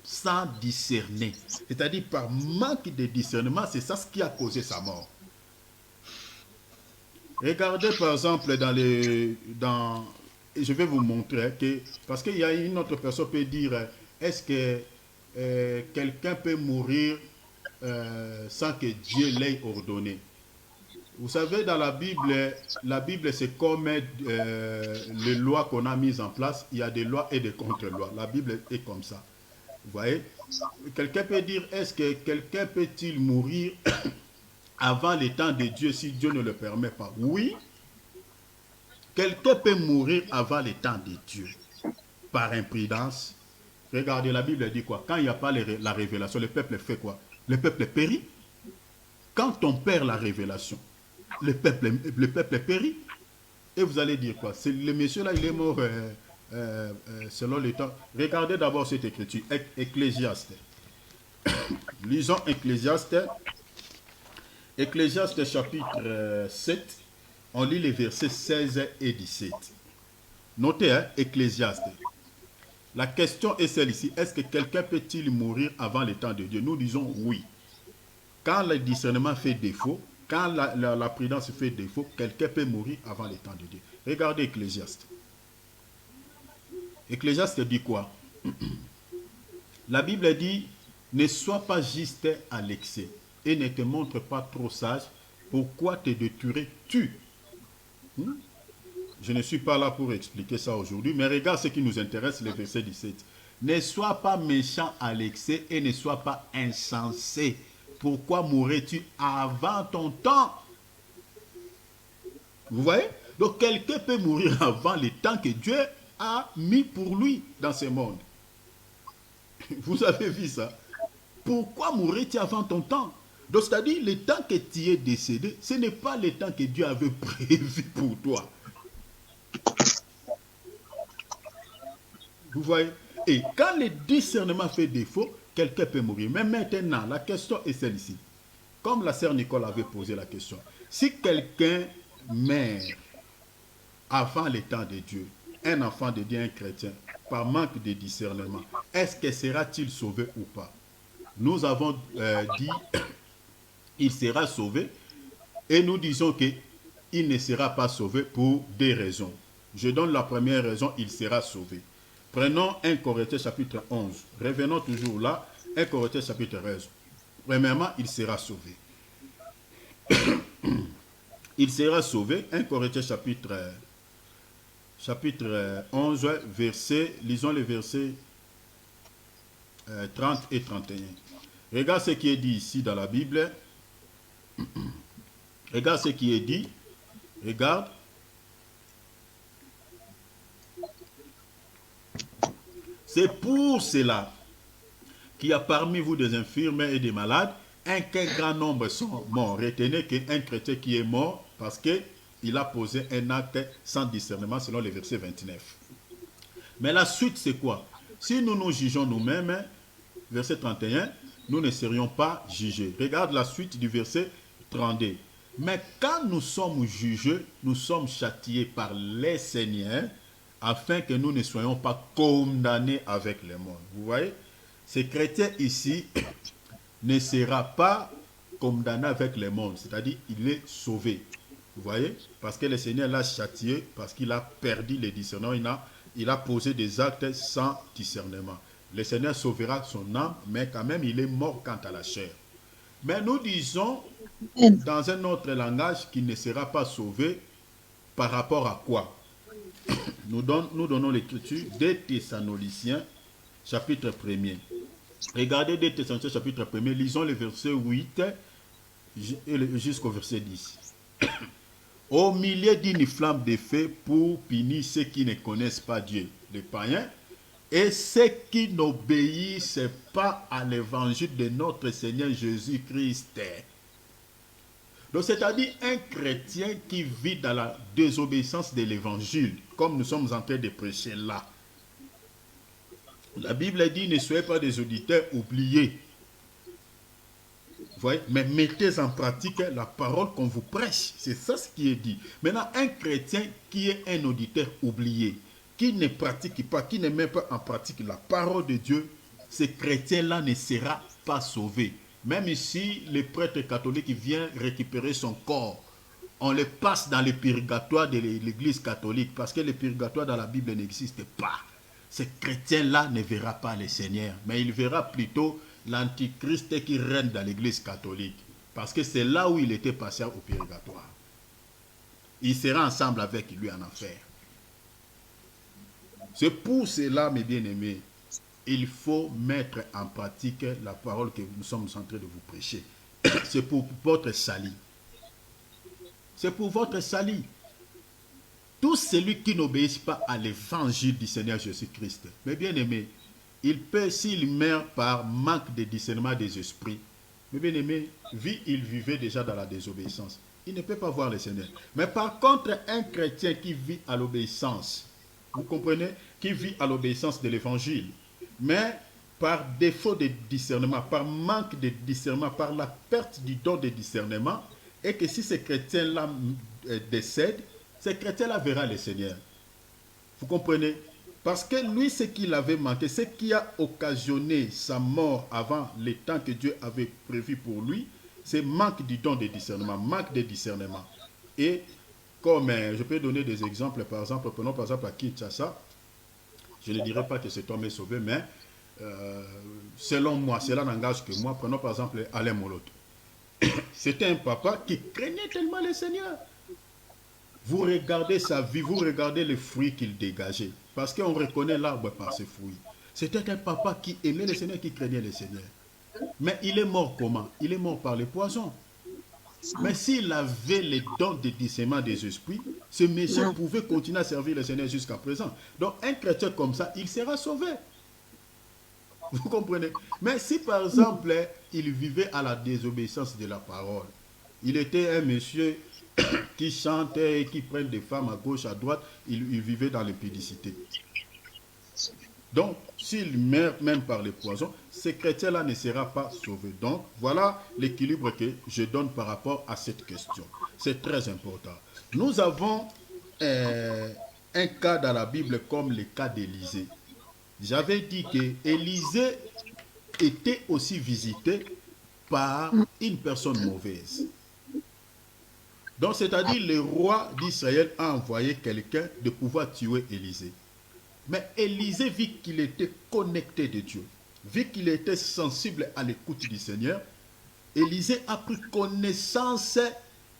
sans discerner. C'est-à-dire par manque de discernement, c'est ça ce qui a causé sa mort. Regardez par exemple je vais vous montrer que, parce qu'il y a une autre personne qui peut dire, est-ce que quelqu'un peut mourir sans que Dieu l'ait ordonné? Vous savez, dans la Bible c'est comme les lois qu'on a mises en place. Il y a des lois et des contre-lois. La Bible est comme ça. Vous voyez? Quelqu'un peut dire, est-ce que quelqu'un peut-il mourir avant le temps de Dieu si Dieu ne le permet pas? Oui. Quelqu'un peut mourir avant le temps de Dieu. Par imprudence. Regardez, la Bible dit quoi? Quand il n'y a pas la révélation, le peuple fait quoi? Le peuple périt. Quand on perd la révélation, le peuple périt. Et vous allez dire quoi? Le monsieur-là, il est mort selon le temps. Regardez d'abord cette écriture. Ecclésiaste. Lisons Ecclésiaste. Ecclésiaste chapitre 7. On lit les versets 16 et 17. Notez, Ecclésiaste. La question est celle-ci. Est-ce que quelqu'un peut-il mourir avant le temps de Dieu? Nous disons oui. Quand le discernement fait défaut, quand la prudence fait défaut, quelqu'un peut mourir avant le temps de Dieu. Regardez Ecclésiaste. Ecclésiaste dit quoi? La Bible dit, ne sois pas juste à l'excès et ne te montre pas trop sage. Pourquoi te détruirais-tu? Je ne suis pas là pour expliquer ça aujourd'hui, mais regarde ce qui nous intéresse, le verset 17. Ne sois pas méchant à l'excès et ne sois pas insensé. Pourquoi mourrais-tu avant ton temps? Vous voyez? Donc quelqu'un peut mourir avant le temps que Dieu a mis pour lui dans ce monde. Vous avez vu ça? Pourquoi mourrais-tu avant ton temps? Donc c'est-à-dire, le temps que tu es décédé, ce n'est pas le temps que Dieu avait prévu pour toi. Vous voyez? Et quand le discernement fait défaut, quelqu'un peut mourir. Mais maintenant, la question est celle-ci. Comme la sœur Nicole avait posé la question, si quelqu'un meurt avant le temps de Dieu, un enfant de Dieu, un chrétien, par manque de discernement, est-ce que sera-t-il sauvé ou pas? Nous avons dit il sera sauvé et nous disons qu'il ne sera pas sauvé pour des raisons. Je donne la première raison, il sera sauvé. Prenons 1 Corinthiens chapitre 11. Revenons toujours là, 1 Corinthiens chapitre 11. Premièrement, il sera sauvé. Il sera sauvé, 1 Corinthiens chapitre 11, verset, lisons les versets 30 et 31. Regarde ce qui est dit ici dans la Bible. Regarde ce qui est dit. Regarde. C'est pour cela qu'il y a parmi vous des infirmes et des malades, qu'un grand nombre sont morts. Retenez qu'un chrétien qui est mort parce qu'il a posé un acte sans discernement selon le verset 29. Mais la suite, c'est quoi? Si nous nous jugeons nous-mêmes, verset 31, nous ne serions pas jugés. Regarde la suite du verset 32. Mais quand nous sommes jugés, nous sommes châtiés par les Seigneurs, afin que nous ne soyons pas condamnés avec le monde. Vous voyez? Ce chrétien ici ne sera pas condamné avec le monde, c'est-à-dire il est sauvé. Vous voyez? Parce que le Seigneur l'a châtié, parce qu'il a perdu le discernement, il a posé des actes sans discernement. Le Seigneur sauvera son âme, mais quand même il est mort quant à la chair. Mais nous disons dans un autre langage qu'il ne sera pas sauvé par rapport à quoi? Nous donnons l'écriture des Thessaloniciens, chapitre 1er. Regardez des Thessaloniciens, chapitre 1er, lisons le verset 8 jusqu'au verset 10. Au milieu d'une flamme de feu pour punir ceux qui ne connaissent pas Dieu, les païens, et ceux qui n'obéissent pas à l'évangile de notre Seigneur Jésus-Christ. Donc, c'est-à-dire un chrétien qui vit dans la désobéissance de l'évangile, comme nous sommes en train de prêcher là. La Bible dit, ne soyez pas des auditeurs oubliés. Vous voyez? Mais mettez en pratique la parole qu'on vous prêche. C'est ça ce qui est dit. Maintenant, un chrétien qui est un auditeur oublié, qui ne pratique pas, qui ne met pas en pratique la parole de Dieu, ce chrétien-là ne sera pas sauvé. Même si le prêtre catholique vient récupérer son corps, on le passe dans le purgatoire de l'église catholique, parce que le purgatoire dans la Bible n'existe pas. Ce chrétien-là ne verra pas le Seigneur, mais il verra plutôt l'antichrist qui règne dans l'église catholique, parce que c'est là où il était passé au purgatoire. Il sera ensemble avec lui en enfer. C'est pour cela, mes bien-aimés, il faut mettre en pratique la parole que nous sommes en train de vous prêcher. C'est pour votre salut. C'est pour votre salut. Tout celui qui n'obéit pas à l'évangile du Seigneur Jésus-Christ, mes bien-aimés, il peut, s'il meurt par manque de discernement des esprits, mes bien-aimés, il vivait déjà dans la désobéissance. Il ne peut pas voir le Seigneur. Mais par contre, un chrétien qui vit à l'obéissance, vous comprenez, qui vit à l'obéissance de l'évangile, mais par défaut de discernement, par manque de discernement, par la perte du don de discernement, et que si ce chrétien-là décède, ce chrétien-là verra le Seigneur. Vous comprenez? Parce que lui, ce qu'il avait manqué, ce qui a occasionné sa mort avant le temps que Dieu avait prévu pour lui, c'est manque du don de discernement, manque de discernement. Et comme je peux donner des exemples, par exemple, prenons par exemple à Kinshasa, Je ne dirais pas que cet homme est sauvé, mais selon moi, cela n'engage que moi. Prenons par exemple Alain Moloto. C'était un papa qui craignait tellement le Seigneur. Vous regardez sa vie, vous regardez les fruits qu'il dégageait. Parce qu'on reconnaît l'arbre par ses fruits. C'était un papa qui aimait le Seigneur, qui craignait le Seigneur. Mais il est mort comment? Il est mort par les poisons. Mais s'il avait les dons de discernement des esprits, ce monsieur pouvait continuer à servir le Seigneur jusqu'à présent. Donc un chrétien comme ça, il sera sauvé. Vous comprenez? Mais si par exemple, il vivait à la désobéissance de la parole, il était un monsieur qui chantait, qui prenne des femmes à gauche, à droite, il vivait dans l'impudicité. Donc, s'il meurt même par les poisons, ce chrétien-là ne sera pas sauvé. Donc, voilà l'équilibre que je donne par rapport à cette question. C'est très important. Nous avons un cas dans la Bible comme le cas d'Élisée. J'avais dit que Élisée était aussi visité par une personne mauvaise. Donc, c'est-à-dire le roi d'Israël a envoyé quelqu'un de pouvoir tuer Élisée. Mais Élisée, vu qu'il était connecté de Dieu, vu qu'il était sensible à l'écoute du Seigneur, Élisée a pris connaissance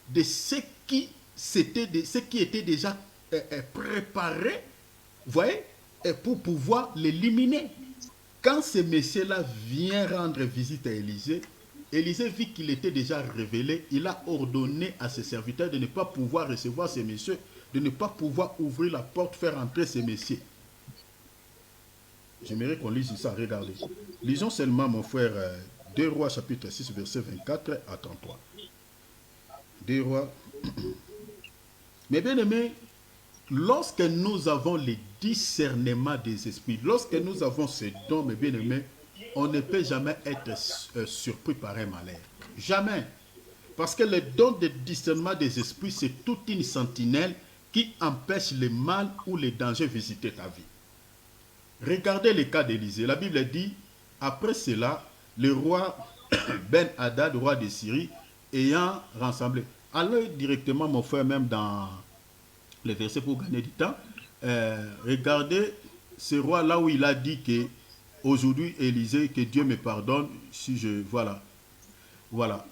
de ce qui était déjà préparé, vous voyez, pour pouvoir l'éliminer. Quand ce monsieur-là vient rendre visite à Élisée, Élisée, vu qu'il était déjà révélé, il a ordonné à ses serviteurs de ne pas pouvoir recevoir ces messieurs, de ne pas pouvoir ouvrir la porte, faire entrer ces messieurs. J'aimerais qu'on lise ça, regardez. Lisons seulement, mon frère, 2 Rois chapitre 6, verset 24 à 33. 2 Rois. Mais bien aimé, lorsque nous avons les discernements des esprits, lorsque nous avons ces dons, mes bien aimés, on ne peut jamais être surpris par un malheur. Jamais. Parce que le don de discernement des esprits, c'est toute une sentinelle qui empêche le mal ou les dangers de visiter ta vie. Regardez le cas d'Élisée. La Bible dit, après cela, le roi Ben-Hadad, roi de Syrie, ayant rassemblé. Allez directement, mon frère, même dans les versets pour gagner du temps. Regardez ce roi là où il a dit que aujourd'hui, Élisée, que Dieu me pardonne si je... Voilà. Voilà.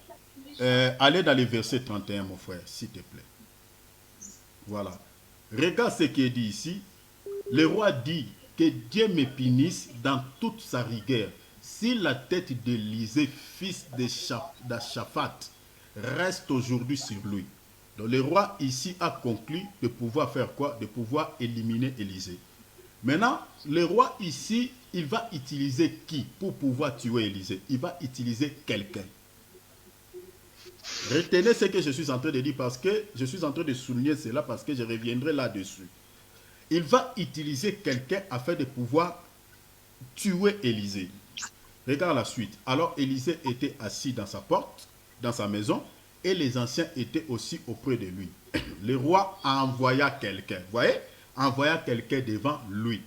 Allez dans les versets 31, mon frère, s'il te plaît. Voilà. Regarde ce qui est dit ici. Le roi dit que Dieu me punisse dans toute sa rigueur si la tête d'Élisée, fils d'Achaphat, reste aujourd'hui sur lui. Donc le roi ici a conclu de pouvoir faire quoi? De pouvoir éliminer Élisée. Maintenant, le roi ici, il va utiliser qui pour pouvoir tuer Élisée? Il va utiliser quelqu'un. Retenez ce que je suis en train de dire parce que je suis en train de souligner cela parce que je reviendrai là-dessus. Il va utiliser quelqu'un afin de pouvoir tuer Élisée. Regarde la suite. Alors Élisée était assis dans sa porte, dans sa maison, et les anciens étaient aussi auprès de lui. Le roi envoya quelqu'un, vous voyez, envoya quelqu'un devant lui.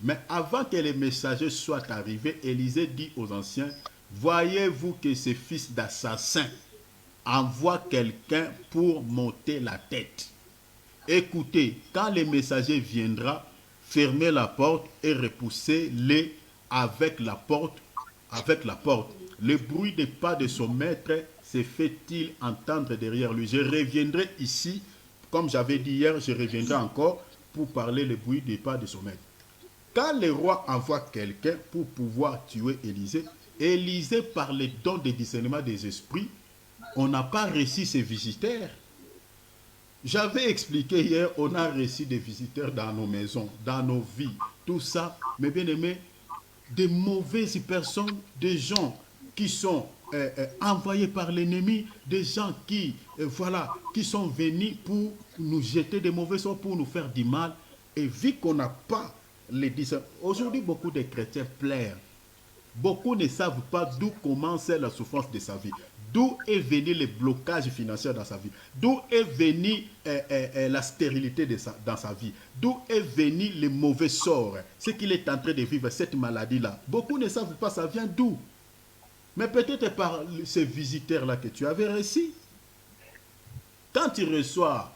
Mais avant que les messagers soient arrivés, Élisée dit aux anciens, voyez-vous que ce fils d'assassin envoie quelqu'un pour monter la tête. Écoutez, quand le messager viendra, fermez la porte et repoussez-les avec la porte. Le bruit des pas de son maître se fait-il entendre derrière lui? Je reviendrai ici, comme j'avais dit hier, je reviendrai encore pour parler le bruit des pas de son maître. Quand le roi envoie quelqu'un pour pouvoir tuer Élisée, Élisée par le don de discernement des esprits, on n'a pas reçu ses visiteurs. J'avais expliqué hier, on a reçu des visiteurs dans nos maisons, dans nos vies, tout ça. Mais bien aimé, des mauvaises personnes, des gens qui sont envoyés par l'ennemi, des gens qui, qui sont venus pour nous jeter des mauvais sorts, pour nous faire du mal. Et vu qu'on n'a pas les discernements, aujourd'hui beaucoup de chrétiens pleurent. Beaucoup ne savent pas d'où commence la souffrance de sa vie. D'où est venu le blocage financier dans sa vie? D'où est venue la stérilité dans sa vie? D'où est venu le mauvais sort? Ce qu'il est en train de vivre, cette maladie-là. Beaucoup ne savent pas ça vient d'où. Mais peut-être par ces visiteurs-là que tu avais reçus. Quand tu reçois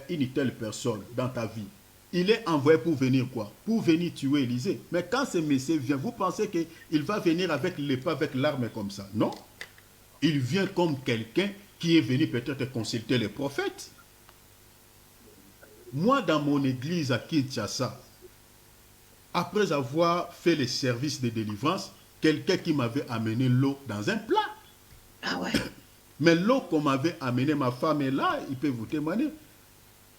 une telle personne dans ta vie, Il est envoyé pour venir quoi? Pour venir tuer Élisée. Mais quand ce Messie vient, vous pensez qu'il va venir avec l'épée, avec l'arme comme ça? Non. Il vient comme quelqu'un qui est venu peut-être consulter les prophètes. Moi, dans mon église à Kinshasa, après avoir fait les services de délivrance, quelqu'un qui m'avait amené l'eau dans un plat. Ah ouais. Mais l'eau qu'on m'avait amené, ma femme est là, il peut vous témoigner.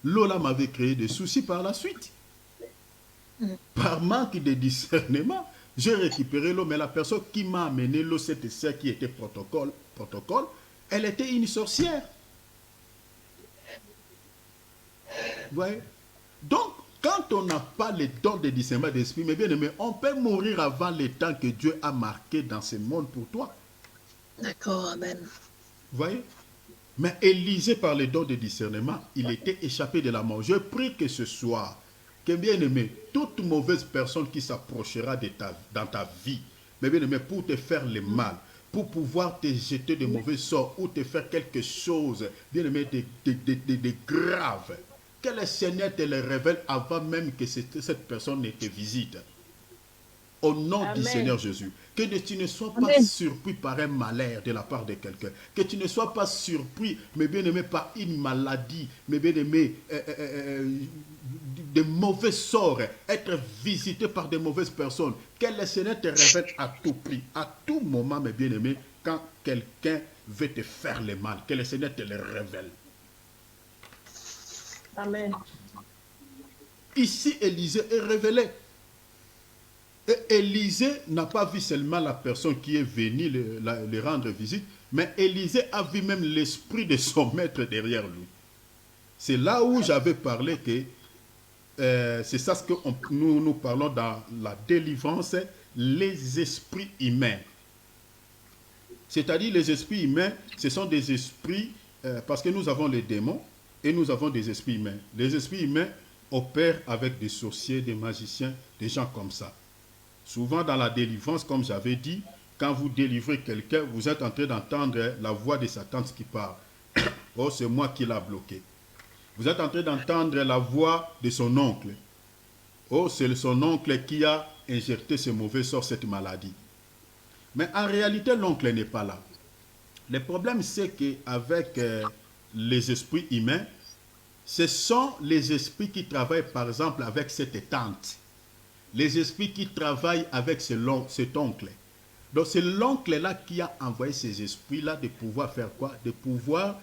L'eau là m'avait créé des soucis par la suite. Par manque de discernement, j'ai récupéré l'eau, mais la personne qui m'a amené l'eau, c'était celle qui était protocole, elle était une sorcière. Vous voyez? Donc, quand on n'a pas le don de discernement d'esprit, mais bien aimé, on peut mourir avant le temps que Dieu a marqué dans ce monde pour toi. D'accord, amen. Vous voyez? Mais Élisée, par le don de discernement, il était échappé de la mort. Je prie que ce soir, que bien aimé, toute mauvaise personne qui s'approchera dans ta vie, mais bien aimé, pour te faire le mal, pour pouvoir te jeter de mauvais sorts ou te faire quelque chose, bien aimé, de grave, que le Seigneur te le révèle avant même que cette personne ne te visite. Au nom Amen. du Seigneur Jésus, que tu ne sois pas Amen. surpris par un malheur de la part de quelqu'un, que tu ne sois pas surpris, mais bien aimé, par une maladie, mais bien aimé, de mauvais sorts, être visité par de mauvaises personnes, que le Seigneur te révèle à tout prix, à tout moment, mais bien aimé, quand quelqu'un veut te faire le mal, que le Seigneur te le révèle. Amen. Ici, Élisée est révélé. Et Élisée n'a pas vu seulement la personne qui est venue le rendre visite, mais Élisée a vu même l'esprit de son maître derrière lui. C'est là où j'avais parlé que c'est ça ce que nous parlons dans la délivrance, les esprits humains. C'est-à-dire les esprits humains, ce sont des esprits, parce que nous avons les démons et nous avons des esprits humains. Les esprits humains opèrent avec des sorciers, des magiciens, des gens comme ça. Souvent dans la délivrance, comme j'avais dit, quand vous délivrez quelqu'un, vous êtes en train d'entendre la voix de sa tante qui parle. Oh, c'est moi qui l'a bloqué. Vous êtes en train d'entendre la voix de son oncle. Oh, c'est son oncle qui a injecté ce mauvais sort, cette maladie. Mais en réalité, l'oncle n'est pas là. Le problème, c'est qu'avec les esprits humains, ce sont les esprits qui travaillent, par exemple, avec cette tante. Les esprits qui travaillent avec cet oncle. Donc c'est l'oncle-là qui a envoyé ces esprits-là de pouvoir faire quoi? De pouvoir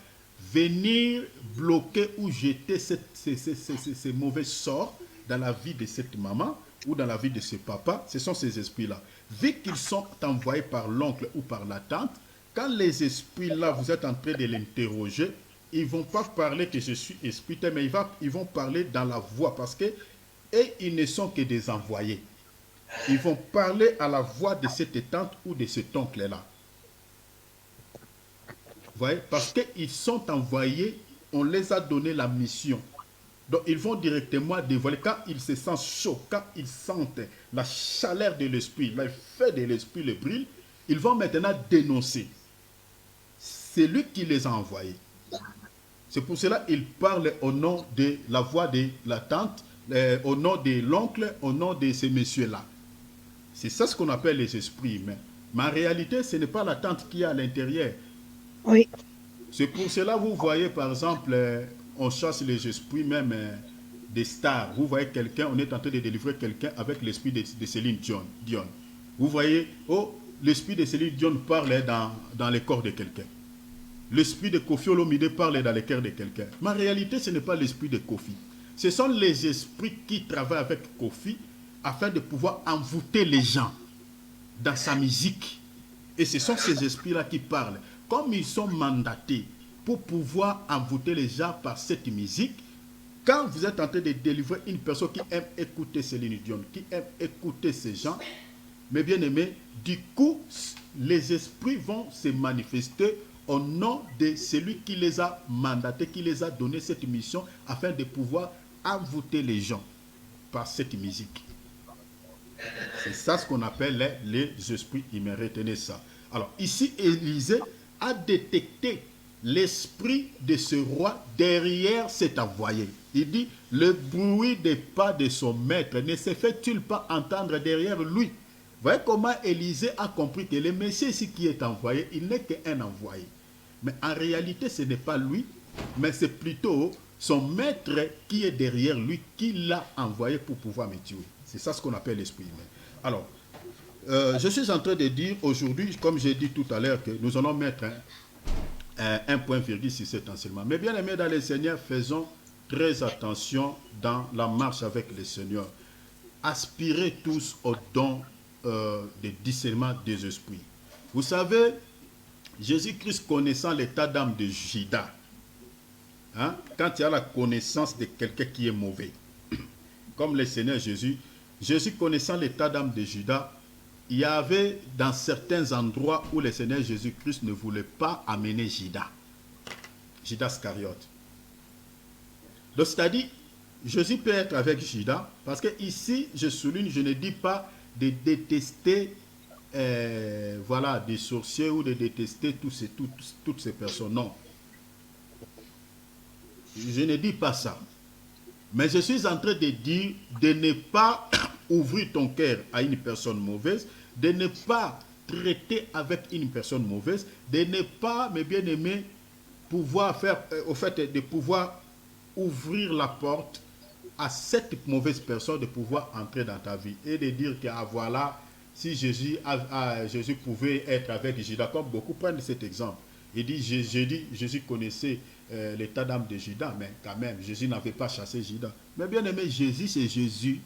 venir bloquer ou jeter ces mauvais sorts dans la vie de cette maman ou dans la vie de ce papa. Ce sont ces esprits-là. Vu qu'ils sont envoyés par l'oncle ou par la tante, quand les esprits-là, vous êtes en train de l'interroger, ils ne vont pas parler que je suis esprit, mais ils vont parler dans la voix parce que et ils ne sont que des envoyés. Ils vont parler à la voix de cette tante ou de cet oncle-là. Vous voyez? Parce qu'ils sont envoyés, on les a donné la mission. Donc ils vont directement dévoiler. Quand ils se sentent chauds, quand ils sentent la chaleur de l'esprit, le feu de l'esprit le brille, ils vont maintenant dénoncer. C'est lui qui les a envoyés. C'est pour cela qu'ils parlent au nom de la voix de la tante, au nom de l'oncle, au nom de ces messieurs-là. C'est ça ce qu'on appelle les esprits humains. Mais en réalité, ce n'est pas la tante qui est à l'intérieur. Oui. C'est pour cela, vous voyez, par exemple, on chasse les esprits même des stars. Vous voyez quelqu'un, on est en train de délivrer quelqu'un avec l'esprit de Céline Dion. Vous voyez, oh, l'esprit de Céline Dion parle dans le corps de quelqu'un. L'esprit de Kofi Olomide parle dans le cœur de quelqu'un. Mais en réalité, ce n'est pas l'esprit de Kofi. Ce sont les esprits qui travaillent avec Kofi afin de pouvoir envoûter les gens dans sa musique. Et ce sont ces esprits-là qui parlent. Comme ils sont mandatés pour pouvoir envoûter les gens par cette musique, quand vous êtes en train de délivrer une personne qui aime écouter Céline Dion, qui aime écouter ces gens, mes bien-aimés, du coup, les esprits vont se manifester au nom de celui qui les a mandatés, qui les a donné cette mission afin de pouvoir envoûter les gens par cette musique. C'est ça ce qu'on appelle les esprits humains. Retenez ça. Alors ici, Élisée a détecté l'esprit de ce roi derrière cet envoyé. Il dit, le bruit des pas de son maître ne se fait-il pas entendre derrière lui? Voyez comment Élisée a compris que le Messie ici qui est envoyé, il n'est qu'un envoyé. Mais en réalité, ce n'est pas lui, mais c'est plutôt son maître qui est derrière lui, qui l'a envoyé pour pouvoir me tuer. C'est ça ce qu'on appelle l'esprit humain. Alors, je suis en train de dire aujourd'hui, comme j'ai dit tout à l'heure, que nous allons mettre un point virgule sur cet enseignement. Mais bien aimés dans le Seigneur, faisons très attention dans la marche avec le Seigneur. Aspirez tous au don de discernement des esprits. Vous savez, Jésus-Christ connaissant l'état d'âme de Judas, hein, quand il y a la connaissance de quelqu'un qui est mauvais, comme le Seigneur Jésus, Jésus connaissant l'état d'âme de Judas, il y avait dans certains endroits où le Seigneur Jésus-Christ ne voulait pas amener Judas Iscariote. Donc c'est-à-dire, Jésus peut être avec Judas, parce que ici, je souligne, je ne dis pas de détester voilà, des sorciers ou de détester toutes ces personnes. Non. Je ne dis pas ça. Mais je suis en train de dire de ne pas ouvrir ton cœur à une personne mauvaise, de ne pas traiter avec une personne mauvaise, de ne pas, mes bien-aimés, pouvoir faire, au fait, de pouvoir ouvrir la porte à cette mauvaise personne de pouvoir entrer dans ta vie et de dire que ah, voilà, si Jésus pouvait être avec Judas, comme beaucoup prennent cet exemple. Il dit, Jésus connaissait l'état d'âme de Judas, mais quand même, Jésus n'avait pas chassé Judas. Mais bien aimé, Jésus, c'est Jésus.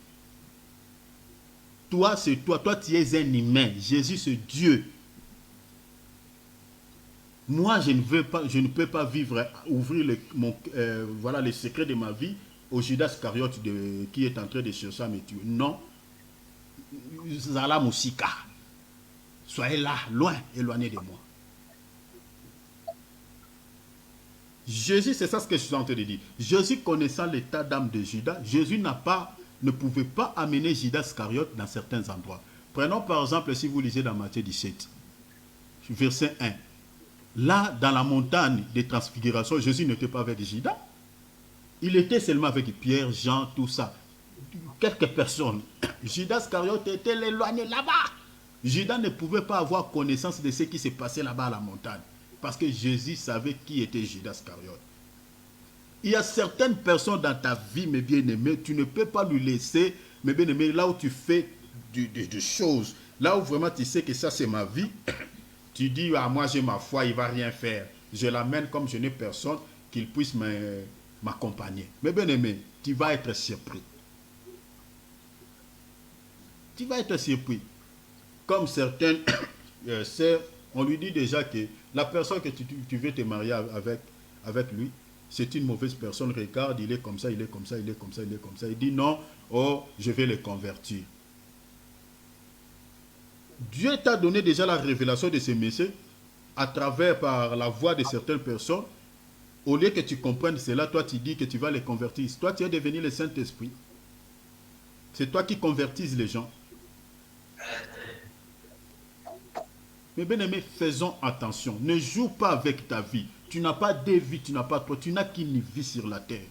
Toi, c'est toi. Toi, tu es un humain. Jésus, c'est Dieu. Moi, je ne peux pas vivre, ouvrir voilà, les secrets de ma vie au Judas Iscariote qui est en train de chercher à me tuer. Non. Zala Moussika. Soyez là, loin, éloignés de moi. Jésus, c'est ça ce que je suis en train de dire. Jésus connaissant l'état d'âme de Judas, Jésus ne pouvait pas amener Judas Iscariote dans certains endroits. Prenons par exemple, si vous lisez dans Matthieu 17, verset 1. Là, dans la montagne des transfigurations, Jésus n'était pas avec Judas. Il était seulement avec Pierre, Jean, tout ça. Quelques personnes. Judas Iscariote était éloigné là-bas. Judas ne pouvait pas avoir connaissance de ce qui s'est passé là-bas à la montagne. Parce que Jésus savait qui était Judas Iscariote. Il y a certaines personnes dans ta vie, mes bien-aimés, tu ne peux pas lui laisser, mes bien-aimés, là où tu fais des choses, là où vraiment tu sais que ça c'est ma vie, tu dis, ah, moi j'ai ma foi, il ne va rien faire. Je l'amène comme je n'ai personne, qu'il puisse m'accompagner. Mais bien aimé, tu vas être surpris. Tu vas être surpris. Comme certaines sœurs, on lui dit déjà que la personne que tu veux te marier avec lui, c'est une mauvaise personne. Regarde, il est comme ça, il est comme ça, il est comme ça, il est comme ça. Il dit non, oh, je vais le convertir. Dieu t'a donné déjà la révélation de ce message à travers par la voix de certaines personnes. Au lieu que tu comprennes cela, toi tu dis que tu vas les convertir. Toi tu es devenu le Saint-Esprit. C'est toi qui convertis les gens. Mais bien aimé, faisons attention. Ne joue pas avec ta vie. Tu n'as pas de vie, tu n'as pas toi, tu n'as qu'une vie sur la terre.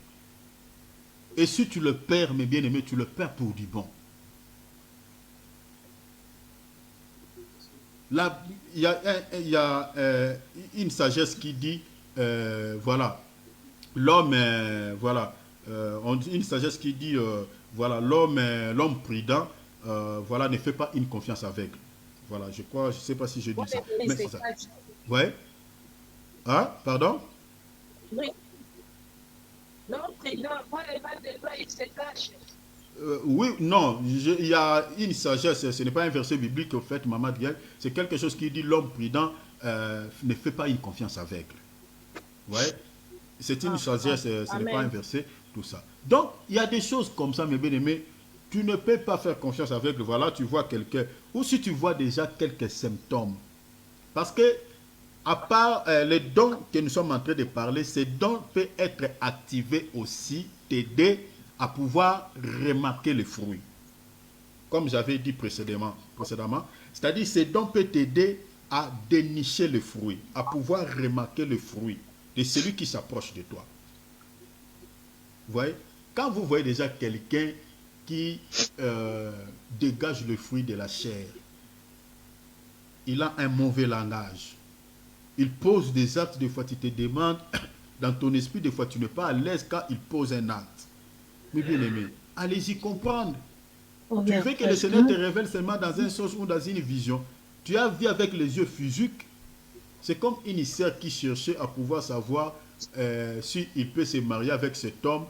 Et si tu le perds, mes bien aimés, tu le perds pour du bon. Là, il y a une sagesse qui dit, voilà, l'homme, voilà, une sagesse qui dit, voilà, l'homme prudent, voilà, ne fait pas une confiance aveugle. Voilà, je crois, je ne sais pas si je dis ça. Mais c'est ça. Ouais. Hein, pardon? Oui. L'homme prudent, moi, il se cache. Oui, non, il y a une sagesse, ce n'est pas un verset biblique au fait, Maman Diel, c'est quelque chose qui dit l'homme prudent ne fait pas une confiance aveugle. Ouais, c'est une sagesse, ce n'est pas un verset, tout ça. Donc, il y a des choses comme ça, mes bien-aimés, tu ne peux pas faire confiance aveugle. Voilà, tu vois quelqu'un, ou si tu vois déjà quelques symptômes. Parce que, à part les dons que nous sommes en train de parler, ces dons peuvent être activés aussi, t'aider à pouvoir remarquer les fruits. Comme j'avais dit précédemment, c'est-à-dire ces dons peuvent t'aider à dénicher les fruits, à pouvoir remarquer les fruits de celui qui s'approche de toi. Vous voyez? quand vous voyez déjà quelqu'un qui dégage le fruit de la chair, il a un mauvais langage. Il pose des actes, des fois tu te demandes, dans ton esprit, des fois tu n'es pas à l'aise quand il pose un acte. Mais bien aimé, allez-y comprendre. Au Tu veux que le verset Seigneur 2, te révèle seulement dans un sens ou dans une vision. Tu as vu avec les yeux physiques. C'est comme une sœur qui cherchait à pouvoir savoir s'il peut se marier avec cet homme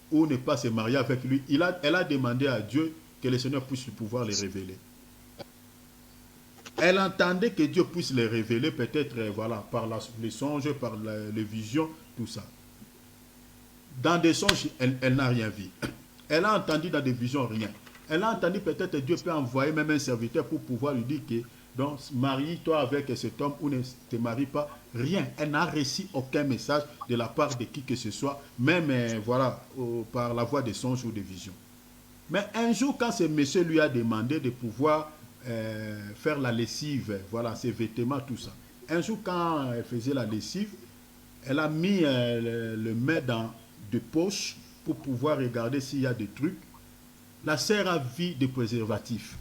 ou ne pas se marier avec lui. Elle a demandé à Dieu que le Seigneur puisse pouvoir les révéler. Elle entendait que Dieu puisse les révéler, peut-être voilà, par les songes, par les visions, tout ça. Dans des songes, elle n'a rien vu. Elle a entendu dans des visions rien. Elle a entendu peut-être Dieu peut envoyer même un serviteur pour pouvoir lui dire que donc marie-toi avec cet homme ou ne te marie pas. Rien. Elle n'a reçu aucun message de la part de qui que ce soit, même voilà, par la voie des songes ou des visions. Mais un jour, quand ce monsieur lui a demandé de pouvoir faire la lessive, voilà, ses vêtements, tout ça. Un jour, quand elle faisait la lessive, elle a mis le main dans des poches pour pouvoir regarder s'il y a des trucs. La sœur a vu des préservatifs.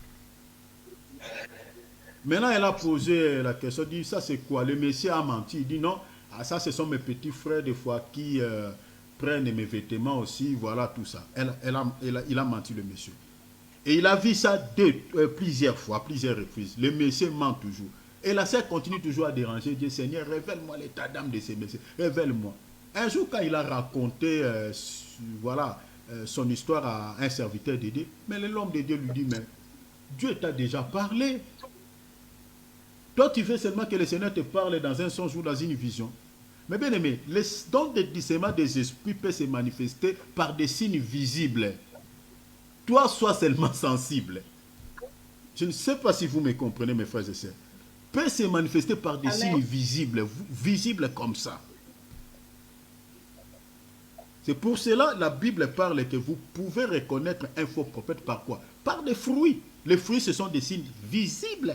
Maintenant, elle a posé la question, dit, ça c'est quoi? Le monsieur a menti. Il dit, non, ah, ça ce sont mes petits frères des fois qui prennent mes vêtements aussi, voilà tout ça. Il a menti le monsieur. Et il a vu ça plusieurs fois, plusieurs reprises. Le monsieur ment toujours. Et la sœur continue toujours à déranger. Il dit, Seigneur, révèle-moi l'état d'âme de ces messieurs. Révèle-moi. Un jour, quand il a raconté voilà, son histoire à un serviteur de Dieu, mais l'homme de Dieu lui dit, mais Dieu t'a déjà parlé. Toi, tu veux seulement que le Seigneur te parle dans un songe ou dans une vision. Mais bien aimé, le don de discernement des esprits peut se manifester par des signes visibles. Toi, sois seulement sensible. Je ne sais pas si vous me comprenez, mes frères et sœurs. Peut se manifester par des signes visibles, visibles comme ça. C'est pour cela que la Bible parle que vous pouvez reconnaître un faux prophète par quoi? Par des fruits. Les fruits, ce sont des signes visibles.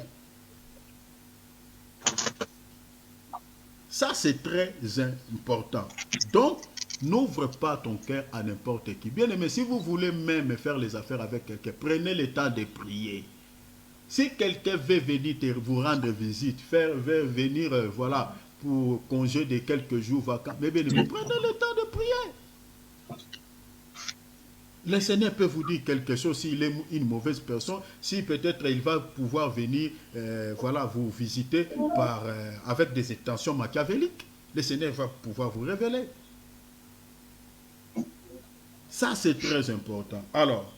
Ça, c'est très important. Donc, n'ouvre pas ton cœur à n'importe qui. Bien aimé, si vous voulez même faire les affaires avec quelqu'un, prenez le temps de prier. Si quelqu'un veut venir vous rendre visite, veut venir, voilà, pour congé de quelques jours vacants, mais bien aimé, prenez le temps de prier. Le Seigneur peut vous dire quelque chose s'il est une mauvaise personne, si peut-être il va pouvoir venir voilà, vous visiter avec des intentions machiavéliques. Le Seigneur va pouvoir vous révéler. Ça, c'est très important. Alors,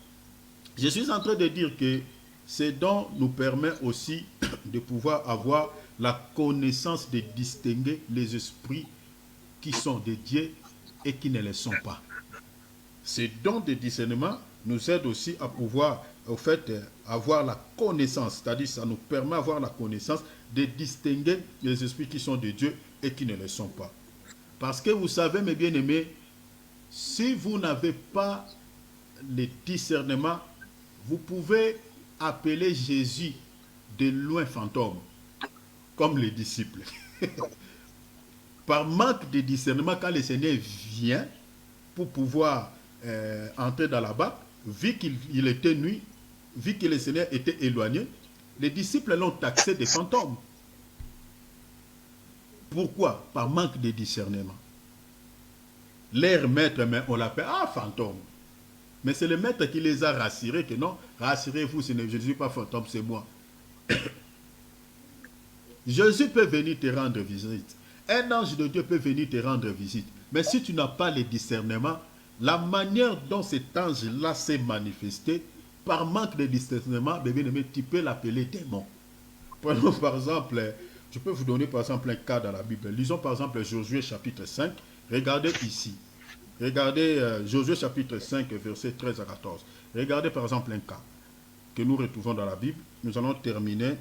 je suis en train de dire que ce don nous permet aussi de pouvoir avoir la connaissance de distinguer les esprits qui sont de Dieu et qui ne le sont pas. Ces dons de discernement nous aident aussi à pouvoir, au fait, avoir la connaissance, c'est-à-dire ça nous permet d'avoir la connaissance de distinguer les esprits qui sont de Dieu et qui ne le sont pas. Parce que vous savez, mes bien-aimés, si vous n'avez pas le discernement, vous pouvez appeler Jésus de loin fantôme, comme les disciples. Par manque de discernement, quand le Seigneur vient pour pouvoir entrer dans la barque, vu qu'il était nuit, vu que le Seigneur était éloigné, les disciples l'ont taxé de fantômes. Pourquoi? Par manque de discernement. Leur maître, mais on l'appelle fantôme. Mais c'est le maître qui les a rassurés que non, rassurez-vous, je ne suis pas fantôme, c'est moi. Jésus peut venir te rendre visite. Un ange de Dieu peut venir te rendre visite. Mais si tu n'as pas le discernement, la manière dont cet ange-là s'est manifesté, par manque de discernement, tu peux l'appeler démon. Prenons par exemple, je peux vous donner par exemple un cas dans la Bible. Lisons par exemple Josué chapitre 5. Regardez ici. Regardez Josué chapitre 5, versets 13 à 14. Regardez par exemple un cas que nous retrouvons dans la Bible. Nous allons terminer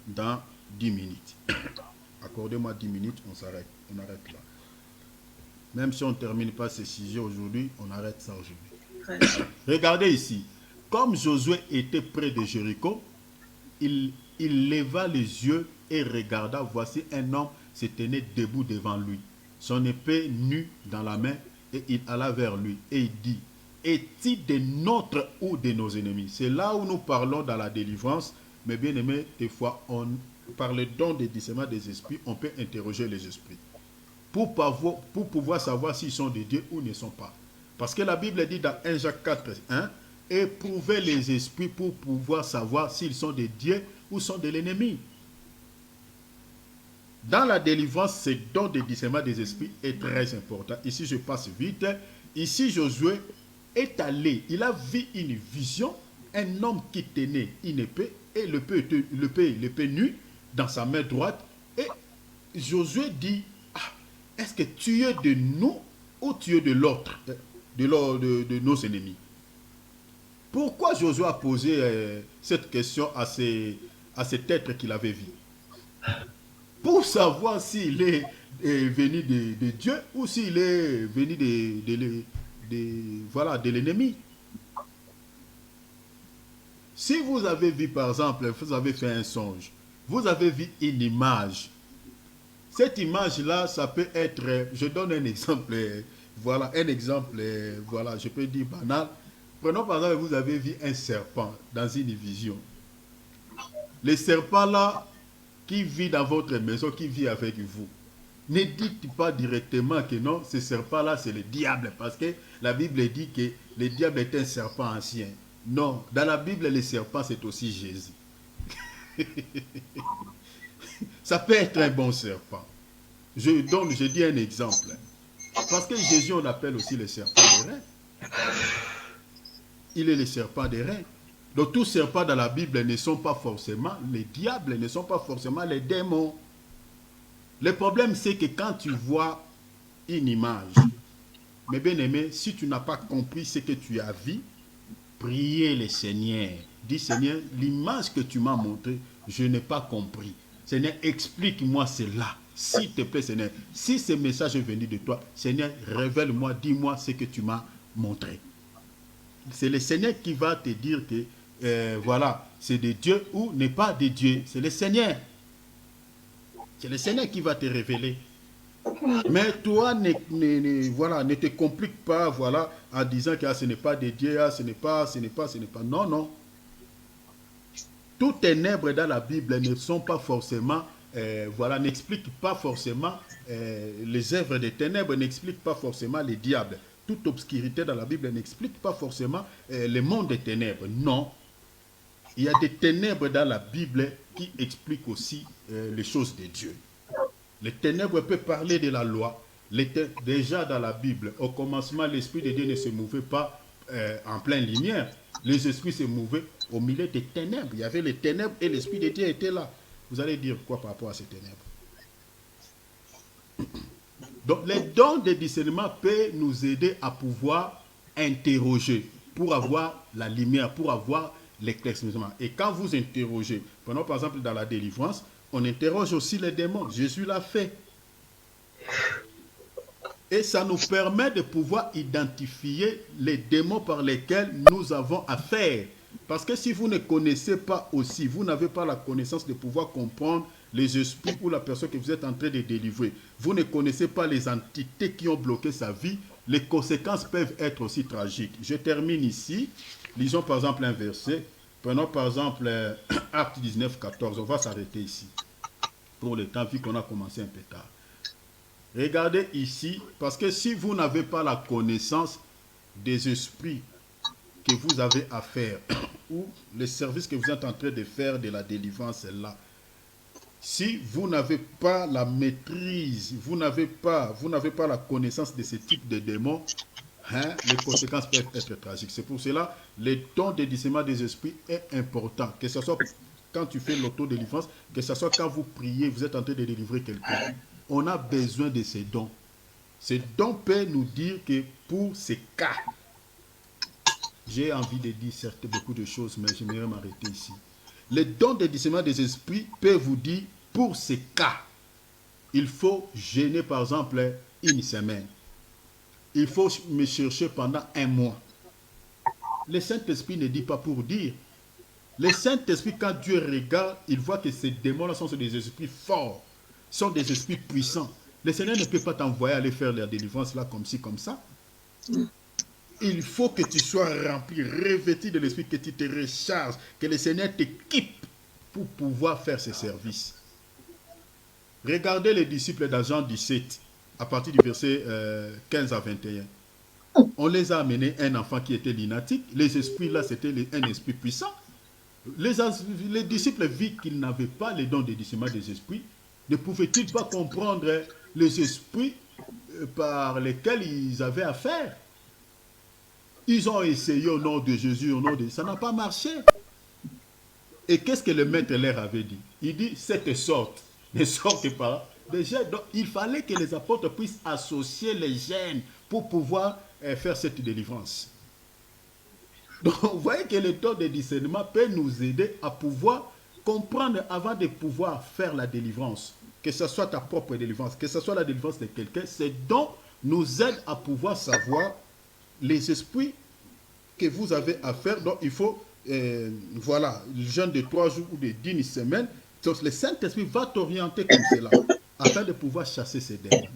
dans 10 minutes. Accordez-moi 10 minutes, on s'arrête. On arrête là. Même si on ne termine pas ces sujets aujourd'hui, on arrête ça aujourd'hui. Regardez ici. Comme Josué était près de Jéricho, il leva les yeux et regarda. Voici un homme se tenait debout devant lui, son épée nue dans la main, et il alla vers lui et il dit, est-il de notre ou de nos ennemis? C'est là où nous parlons dans la délivrance. Mais bien aimé, des fois, par le don de discernement des esprits, on peut interroger les esprits. Pour pouvoir savoir s'ils sont de Dieu ou ne sont pas. Parce que la Bible dit dans 1 Jacques 4, 1, éprouvez les esprits pour pouvoir savoir s'ils sont de Dieu ou sont de l'ennemi. Dans la délivrance, ce don de discernement des esprits est très important. Ici, je passe vite. Ici, Josué est allé, il a vu une vision, un homme qui tenait une épée, et l'épée nue dans sa main droite. Et Josué dit, est-ce que tu es de nous ou tu es de l'autre, de nos ennemis? Pourquoi Josué a posé cette question à cet être qu'il avait vu? Pour savoir s'il est venu de Dieu ou s'il est venu de l'ennemi. Si vous avez vu, par exemple, vous avez fait un songe, vous avez vu une image. Cette image-là, ça peut être, je donne un exemple, voilà, je peux dire banal. Prenons par exemple, vous avez vu un serpent dans une vision. Le serpent là, qui vit dans votre maison, qui vit avec vous, ne dites pas directement que non, ce serpent-là, c'est le diable, parce que la Bible dit que le diable est un serpent ancien. Non, dans la Bible, le serpent, c'est aussi Jésus. Ça peut être un bon serpent. Je dis un exemple. Parce que Jésus, on appelle aussi le serpent des reins. Il est le serpent des reins. Donc tous serpents dans la Bible ne sont pas forcément les diables, ne sont pas forcément les démons. Le problème, c'est que quand tu vois une image, mes bien-aimés, si tu n'as pas compris ce que tu as vu, priez le Seigneur. Dis, Seigneur, l'image que tu m'as montrée, je n'ai pas compris. Seigneur, explique-moi cela. S'il te plaît, Seigneur, si ce message est venu de toi, Seigneur, révèle-moi, dis-moi ce que tu m'as montré. C'est le Seigneur qui va te dire que voilà, c'est de Dieu ou n'est pas de Dieu. C'est le Seigneur. C'est le Seigneur qui va te révéler. Mais toi, ne te complique pas, voilà, en disant que ce n'est pas de Dieu, ce n'est pas. Non, non. Toutes ténèbres dans la Bible ne sont pas forcément, n'expliquent pas forcément les œuvres des ténèbres, n'expliquent pas forcément les diables. Toute obscurité dans la Bible n'explique pas forcément le monde des ténèbres. Non. Il y a des ténèbres dans la Bible qui expliquent aussi les choses de Dieu. Les ténèbres peuvent parler de la loi. Déjà dans la Bible, au commencement, l'Esprit de Dieu ne se mouvait pas en pleine lumière. Les esprits se mouvaient au milieu des ténèbres. Il y avait les ténèbres et l'Esprit de Dieu était là. Vous allez dire quoi par rapport à ces ténèbres? Donc, les dons de discernement peuvent nous aider à pouvoir interroger pour avoir la lumière, pour avoir l'éclaircissement. Et quand vous interrogez, prenons par exemple dans la délivrance, on interroge aussi les démons. Jésus l'a fait. Et ça nous permet de pouvoir identifier les démons par lesquels nous avons affaire. Parce que si vous ne connaissez pas aussi, vous n'avez pas la connaissance de pouvoir comprendre les esprits ou la personne que vous êtes en train de délivrer, vous ne connaissez pas les entités qui ont bloqué sa vie, les conséquences peuvent être aussi tragiques. Je termine ici. Lisons par exemple un verset. Prenons par exemple Actes 19, 14. On va s'arrêter ici pour le temps, vu qu'on a commencé un peu tard. Regardez ici, parce que si vous n'avez pas la connaissance des esprits que vous avez à faire, ou les services que vous êtes en train de faire de la délivrance là, si vous n'avez pas la maîtrise, vous n'avez pas la connaissance de ce type de démons, les conséquences peuvent être tragiques. C'est pour cela le don de discernement des esprits est important. Que ce soit quand tu fais l'autodélivrance, que ce soit quand vous priez, vous êtes en train de délivrer quelqu'un. On a besoin de ces dons. Ces dons peuvent nous dire que pour ces cas, j'ai envie de dire certes beaucoup de choses, mais j'aimerais m'arrêter ici. Les dons de discernement des esprits peuvent vous dire, pour ces cas, il faut jeûner par exemple une semaine. Il faut me chercher pendant un mois. Le Saint-Esprit ne dit pas pour dire. Le Saint-Esprit, quand Dieu regarde, il voit que ces démons-là sont des esprits forts, sont des esprits puissants. Le Seigneur ne peut pas t'envoyer aller faire la délivrance là comme ci, comme ça. Il faut que tu sois rempli, revêtu de l'Esprit, que tu te recharges, que le Seigneur t'équipe pour pouvoir faire ce service. Regardez les disciples dans Jean 17, à partir du verset 15 à 21. On les a amenés un enfant qui était lunatique. Les esprits là, c'était un esprit puissant. Les disciples virent qu'ils n'avaient pas les dons de discernement des esprits. Ne pouvaient-ils pas comprendre les esprits par lesquels ils avaient affaire? Ils ont essayé au nom de Jésus, au nom de... Ça n'a pas marché. Et qu'est-ce que le maître leur avait dit? Il dit, cette sorte ne sortent pas des gènes. Donc, il fallait que les apôtres puissent associer les gènes pour pouvoir faire cette délivrance. Donc, vous voyez que le don de discernement peut nous aider à pouvoir comprendre avant de pouvoir faire la délivrance. Que ce soit ta propre délivrance, que ce soit la délivrance de quelqu'un, ces dons nous aident à pouvoir savoir les esprits que vous avez à faire. Donc, il faut, voilà, le jeûne de 3 jours ou de 10 semaines. Donc, le Saint-Esprit va t'orienter comme cela, afin de pouvoir chasser ces démons.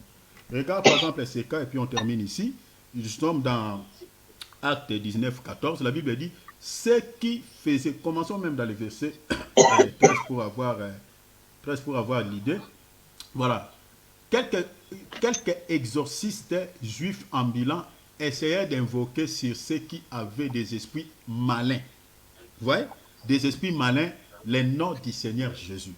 Regarde par exemple ces cas, et puis on termine ici. Nous sommes dans Acte 19, 14. La Bible dit, ce qui faisait, commençons même dans le verset 13 pour avoir l'idée. Voilà. Quelques exorcistes juifs ambulants essayaient d'invoquer sur ceux qui avaient des esprits malins. Vous voyez? Des esprits malins, les noms du Seigneur Jésus.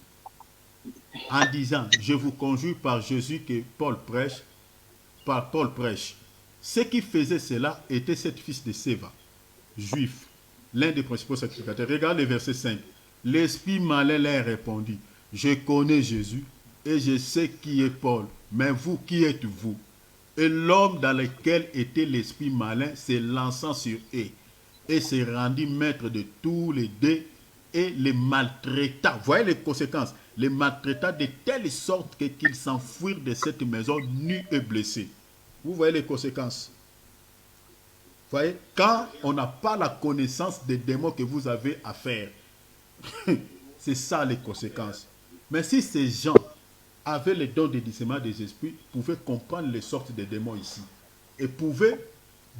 En disant, je vous conjure par Jésus que Paul prêche, par Paul prêche. Ceux qui faisaient cela étaient sept fils de Séva, juifs, l'un des principaux sacrificateurs. Regarde le verset 5. L'esprit malin leur répondit, je connais Jésus et je sais qui est Paul, mais vous, qui êtes-vous? Et l'homme dans lequel était l'esprit malin se lança sur eux et se rendit maître de tous les deux et les maltraita. Vous voyez les conséquences? Les maltraita de telle sorte qu'ils s'enfuirent de cette maison nus et blessés. Vous voyez les conséquences? Vous voyez? Quand on n'a pas la connaissance des démons que vous avez à faire, c'est ça les conséquences. Mais si ces gens avaient le don de discernement des esprits, pouvaient comprendre les sortes de démons ici et pouvaient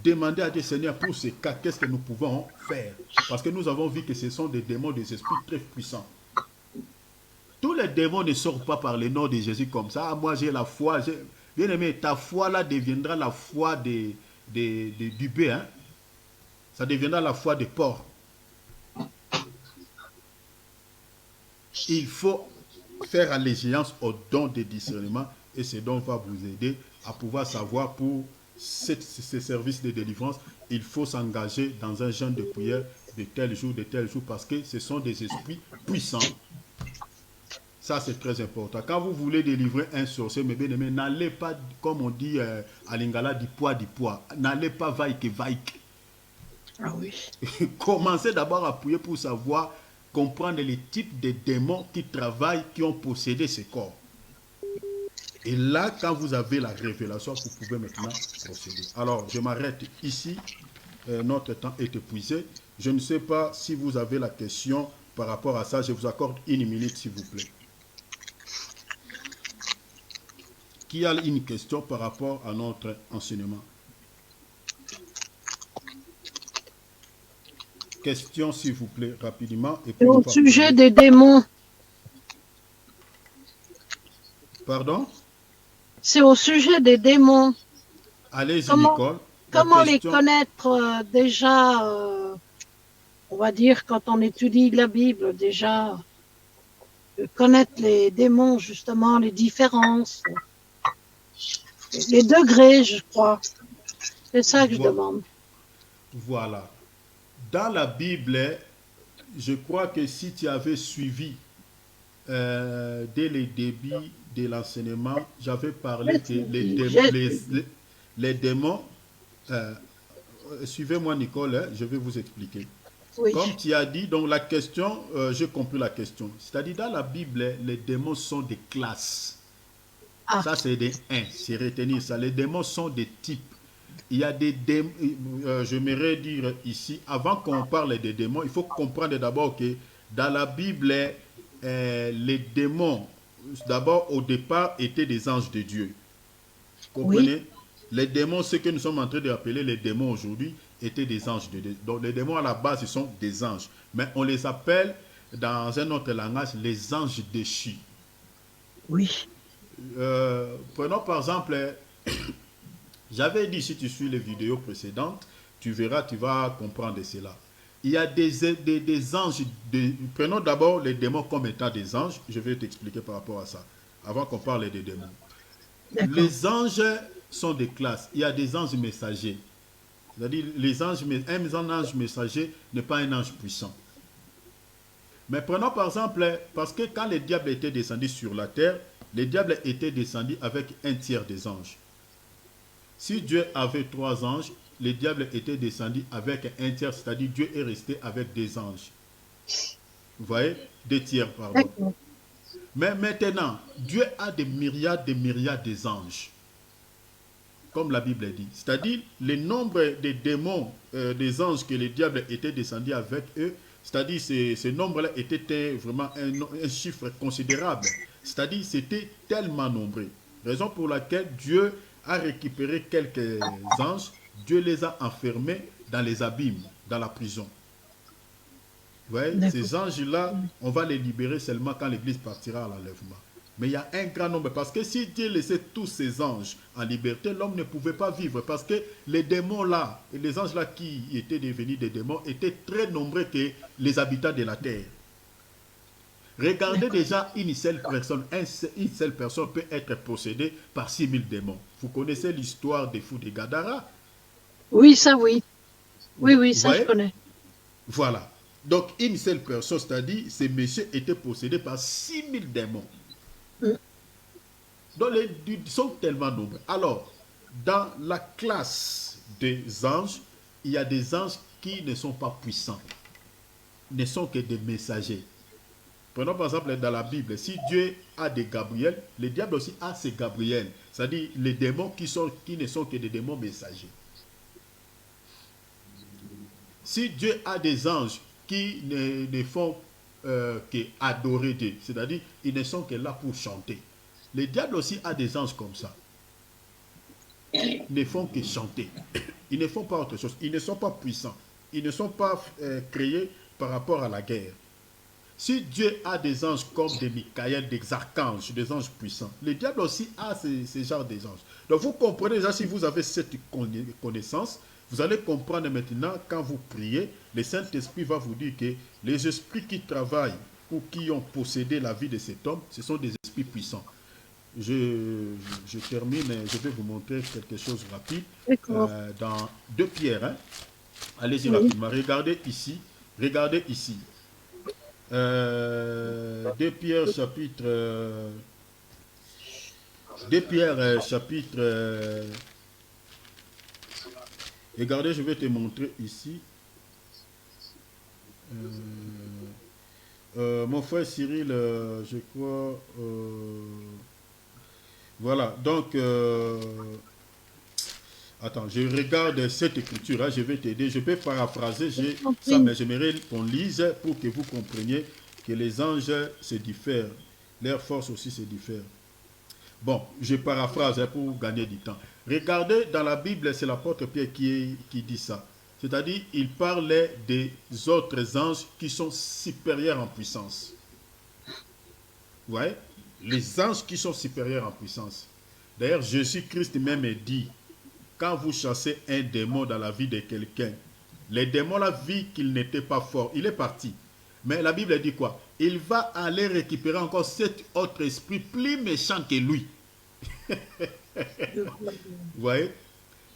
demander à Dieu, Seigneur, pour ces cas, qu'est-ce que nous pouvons faire? Parce que nous avons vu que ce sont des démons des esprits très puissants. Tous les démons ne sortent pas par le nom de Jésus comme ça. Ah, moi j'ai la foi. Bien aimé, ta foi là deviendra la foi du bœuf. Hein? Ça deviendra la foi des porcs. Il faut faire allégeance au don de discernement et ce don va vous aider à pouvoir savoir pour ces services de délivrance, il faut s'engager dans un jeûne de prière de tel jour parce que ce sont des esprits puissants. Ça, c'est très important. Quand vous voulez délivrer un sorcier, mes bien-aimés, n'allez pas, comme on dit à Lingala, du poids. N'allez pas vaïque. Ah oui. Commencez d'abord à prier pour savoir, comprendre les types de démons qui travaillent, qui ont possédé ces corps. Et là, quand vous avez la révélation, vous pouvez maintenant procéder. Alors, je m'arrête ici. Notre temps est épuisé. Je ne sais pas si vous avez la question par rapport à ça. Je vous accorde 1 minute, s'il vous plaît. Qui a une question par rapport à notre enseignement? Question, s'il vous plaît, rapidement. Et puis Au sujet des démons. Pardon? C'est au sujet des démons. Allez-y, Nicole. Comment les connaître déjà, on va dire, quand on étudie la Bible, déjà, connaître les démons, justement, les différences, les degrés, je crois. C'est ça que je demande. Voilà. Dans la Bible, je crois que si tu avais suivi dès le début de l'enseignement, j'avais parlé que les démons, suivez-moi Nicole, hein, je vais vous expliquer. Oui. Comme tu as dit, donc la question, j'ai compris la question. C'est-à-dire dans la Bible, les démons sont des classes. Ah. Ça c'est des 1, c'est retenir ça. Les démons sont des types. Il y a des démons, j'aimerais dire ici, avant qu'on parle des démons, il faut comprendre d'abord que dans la Bible, les démons, d'abord au départ, étaient des anges de Dieu. Vous comprenez? Oui. Les démons, ce que nous sommes en train d'appeler les démons aujourd'hui, étaient des anges. Donc les démons à la base, ils sont des anges. Mais on les appelle, dans un autre langage, les anges déchus. Oui. Prenons par exemple, j'avais dit, si tu suis les vidéos précédentes, tu verras, tu vas comprendre cela. Il y a des anges, prenons d'abord les démons comme étant des anges, je vais t'expliquer par rapport à ça, avant qu'on parle des démons. Les anges sont des classes, il y a des anges messagers. C'est-à-dire, un ange messager n'est pas un ange puissant. Mais prenons par exemple, parce que quand les diables étaient descendus sur la terre, les diables étaient descendus avec un tiers des anges. Si Dieu avait 3 anges, les diables étaient descendus avec un tiers, c'est-à-dire Dieu est resté avec des anges. Vous voyez? 2 tiers, pardon. Mais maintenant, Dieu a des myriades d'anges. Comme la Bible dit. C'est-à-dire, le nombre des démons, des anges que les diables étaient descendus avec eux, c'est-à-dire ce nombre-là était vraiment un chiffre considérable. C'est-à-dire, c'était tellement nombreux. Raison pour laquelle Dieu a récupéré quelques anges, Dieu les a enfermés dans les abîmes, dans la prison. Vous voyez, ces anges-là, on va les libérer seulement quand l'Église partira à l'enlèvement. Mais il y a un grand nombre, parce que si Dieu laissait tous ces anges en liberté, l'homme ne pouvait pas vivre, parce que les démons-là, et les anges-là qui étaient devenus des démons, étaient très nombreux que les habitants de la terre. Regardez déjà une seule personne peut être possédée par 6000 démons. Vous connaissez l'histoire des fous de Gadara? Oui, ça oui. Oui, ça je connais. Voilà. Donc une seule personne, c'est-à-dire ces messieurs étaient possédés par 6000 démons. Donc ils sont tellement nombreux. Alors, dans la classe des anges, il y a des anges qui ne sont pas puissants, ne sont que des messagers. Prenons par exemple dans la Bible, si Dieu a des Gabriel, le diable aussi a ses Gabriel, c'est-à-dire les démons qui ne sont que des démons messagers. Si Dieu a des anges qui ne font qu'adorer Dieu, c'est-à-dire ils ne sont que là pour chanter. Le diable aussi a des anges comme ça. Ils ne font que chanter. Ils ne font pas autre chose. Ils ne sont pas puissants. Ils ne sont pas créés par rapport à la guerre. Si Dieu a des anges comme des Michaël, des archanges, des anges puissants, le diable aussi a ces genres d'anges. Donc vous comprenez déjà, si vous avez cette connaissance, vous allez comprendre maintenant, quand vous priez, le Saint-Esprit va vous dire que les esprits qui travaillent ou qui ont possédé la vie de cet homme, ce sont des esprits puissants. Je termine, je vais vous montrer quelque chose rapide. Dans 2 Pierre, hein? Allez-y rapidement, regardez ici. 2 Pierre chapitre 2 Pierre chapitre regardez, je vais te montrer ici. Mon frère Cyril, je crois, voilà, donc attends, je regarde cette écriture, hein, je vais t'aider, je peux paraphraser ça, mais j'aimerais qu'on lise pour que vous compreniez que les anges se diffèrent, leur force aussi se diffère. Bon, je paraphrase hein, pour gagner du temps. Regardez, dans la Bible, c'est l'apôtre Pierre qui dit ça. C'est-à-dire, il parlait des autres anges qui sont supérieurs en puissance. Vous voyez? Les anges qui sont supérieurs en puissance. D'ailleurs, Jésus-Christ même dit, quand vous chassez un démon dans la vie de quelqu'un, les démons la vie qu'il n'était pas fort, il est parti. Mais la Bible dit quoi? Il va aller récupérer encore cet autre esprit plus méchant que lui. Vous voyez?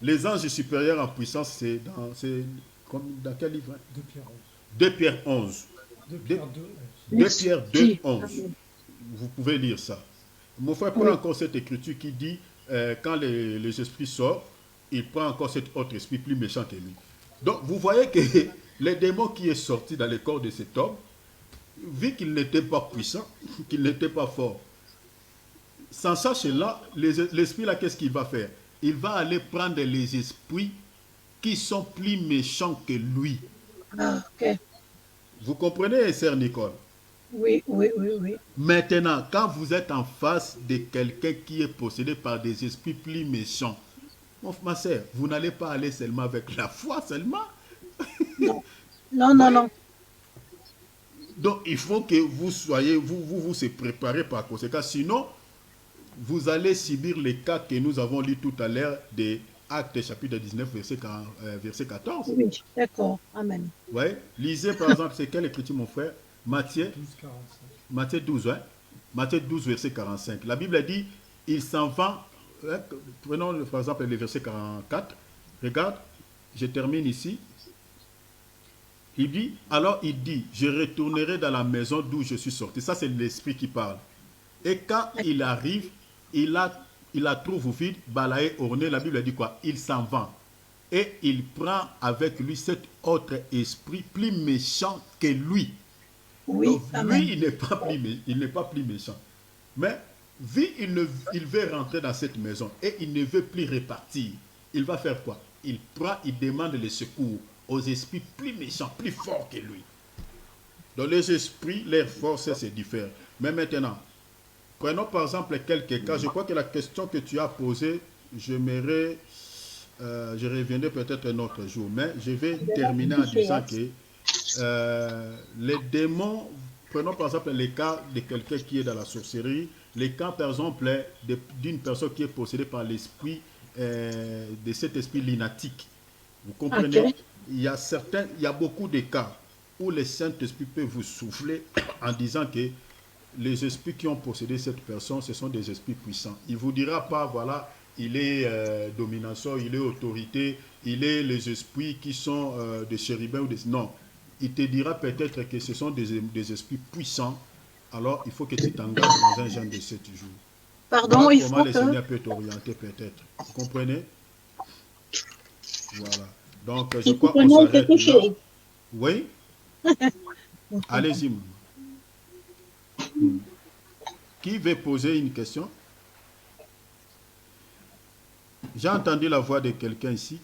Les anges supérieurs en puissance, c'est dans quel livre? 2 Pierre 11. 2 Pierre 2, 11. Vous pouvez lire ça. Mon frère prend encore cette écriture qui dit, quand les esprits sortent, il prend encore cet autre esprit plus méchant que lui. Donc, vous voyez que le démon qui est sorti dans le corps de cet homme, vu qu'il n'était pas puissant, qu'il n'était pas fort, sans ça, cela, l'esprit là, qu'est-ce qu'il va faire? Il va aller prendre les esprits qui sont plus méchants que lui. Ah, ok. Vous comprenez, sœur Nicole? Oui. Maintenant, quand vous êtes en face de quelqu'un qui est possédé par des esprits plus méchants, Ma sœur, vous n'allez pas aller seulement avec la foi seulement. Non, non, non, Oui. non. Donc, il faut que vous soyez, vous se préparez par conséquent. Sinon, vous allez subir les cas que nous avons lus tout à l'heure des Actes chapitre 19, verset 14. Oui, d'accord. Amen. Ouais. Lisez par exemple, c'est quelle écriture mon frère? Matthieu 12, hein? Matthieu 12, verset 45. La Bible dit, il s'en va, hein, prenons par exemple le verset 44. Regarde, je termine ici. Il dit, alors il dit, je retournerai dans la maison d'où je suis sorti. Ça, c'est l'esprit qui parle. Et quand il arrive, il la trouve vide, balayée, ornée. La Bible dit quoi? Il s'en va. Et il prend avec lui cet autre esprit plus méchant que lui. Oui, Donc, amen. lui, il n'est pas plus méchant. Mais, vu il veut rentrer dans cette maison et il ne veut plus repartir, il va faire quoi? Il prend, il demande le secours aux esprits plus méchants, plus forts que lui. Donc, les esprits, leur force, c'est différent. Mais maintenant, prenons par exemple quelques cas. Je crois que la question que tu as posée, je reviendrai peut-être un autre jour. Mais je vais terminer en disant que les démons, prenons par exemple les cas de quelqu'un qui est dans la sorcellerie, les cas par exemple d'une personne qui est possédée par l'esprit, de cet esprit lunatique. Vous comprenez? Ok. Il y a beaucoup de cas où le Saint-Esprit peut vous souffler en disant que les esprits qui ont possédé cette personne, ce sont des esprits puissants. Il ne vous dira pas, voilà, il est domination, il est autorité, il est les esprits qui sont des chérubins ou des... Non, il te dira peut-être que ce sont des esprits puissants. Alors, il faut que tu t'engages dans un genre de 7 jours. Pardon, Voilà il comment faut le que... Seigneur peut t'orienter peut-être. Vous comprenez? Voilà. Donc, je Nous crois qu'on comprenons s'arrête quelque là. chose. Oui? Allez-y. Qui veut poser une question? J'ai entendu la voix de quelqu'un ici.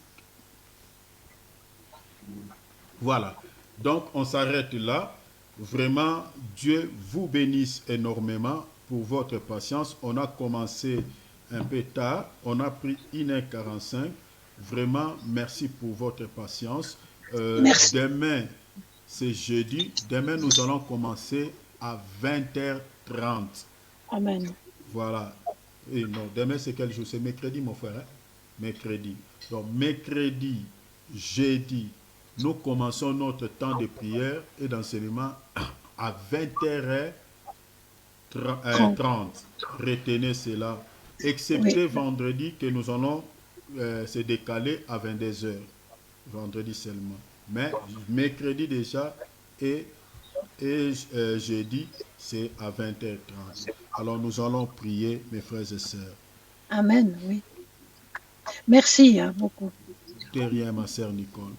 Voilà. Donc, on s'arrête là. Vraiment, Dieu vous bénisse énormément pour votre patience. On a commencé un peu tard. On a pris 1h45. Vraiment, merci pour votre patience. Merci. Demain, c'est jeudi. Demain, nous allons commencer à 20h30. Amen. Voilà. Et non, demain, c'est quel jour? C'est mercredi, mon frère. Hein? Mercredi. Donc, mercredi, jeudi, nous commençons notre temps de prière et d'enseignement à 20h30. Retenez cela. Oui. Excepté vendredi que nous allons se décaler à 22h. Vendredi seulement. Mais mercredi déjà et jeudi, c'est à 20h30. Alors nous allons prier, mes frères et sœurs. Amen, oui. Merci beaucoup. De rien, ma sœur Nicole.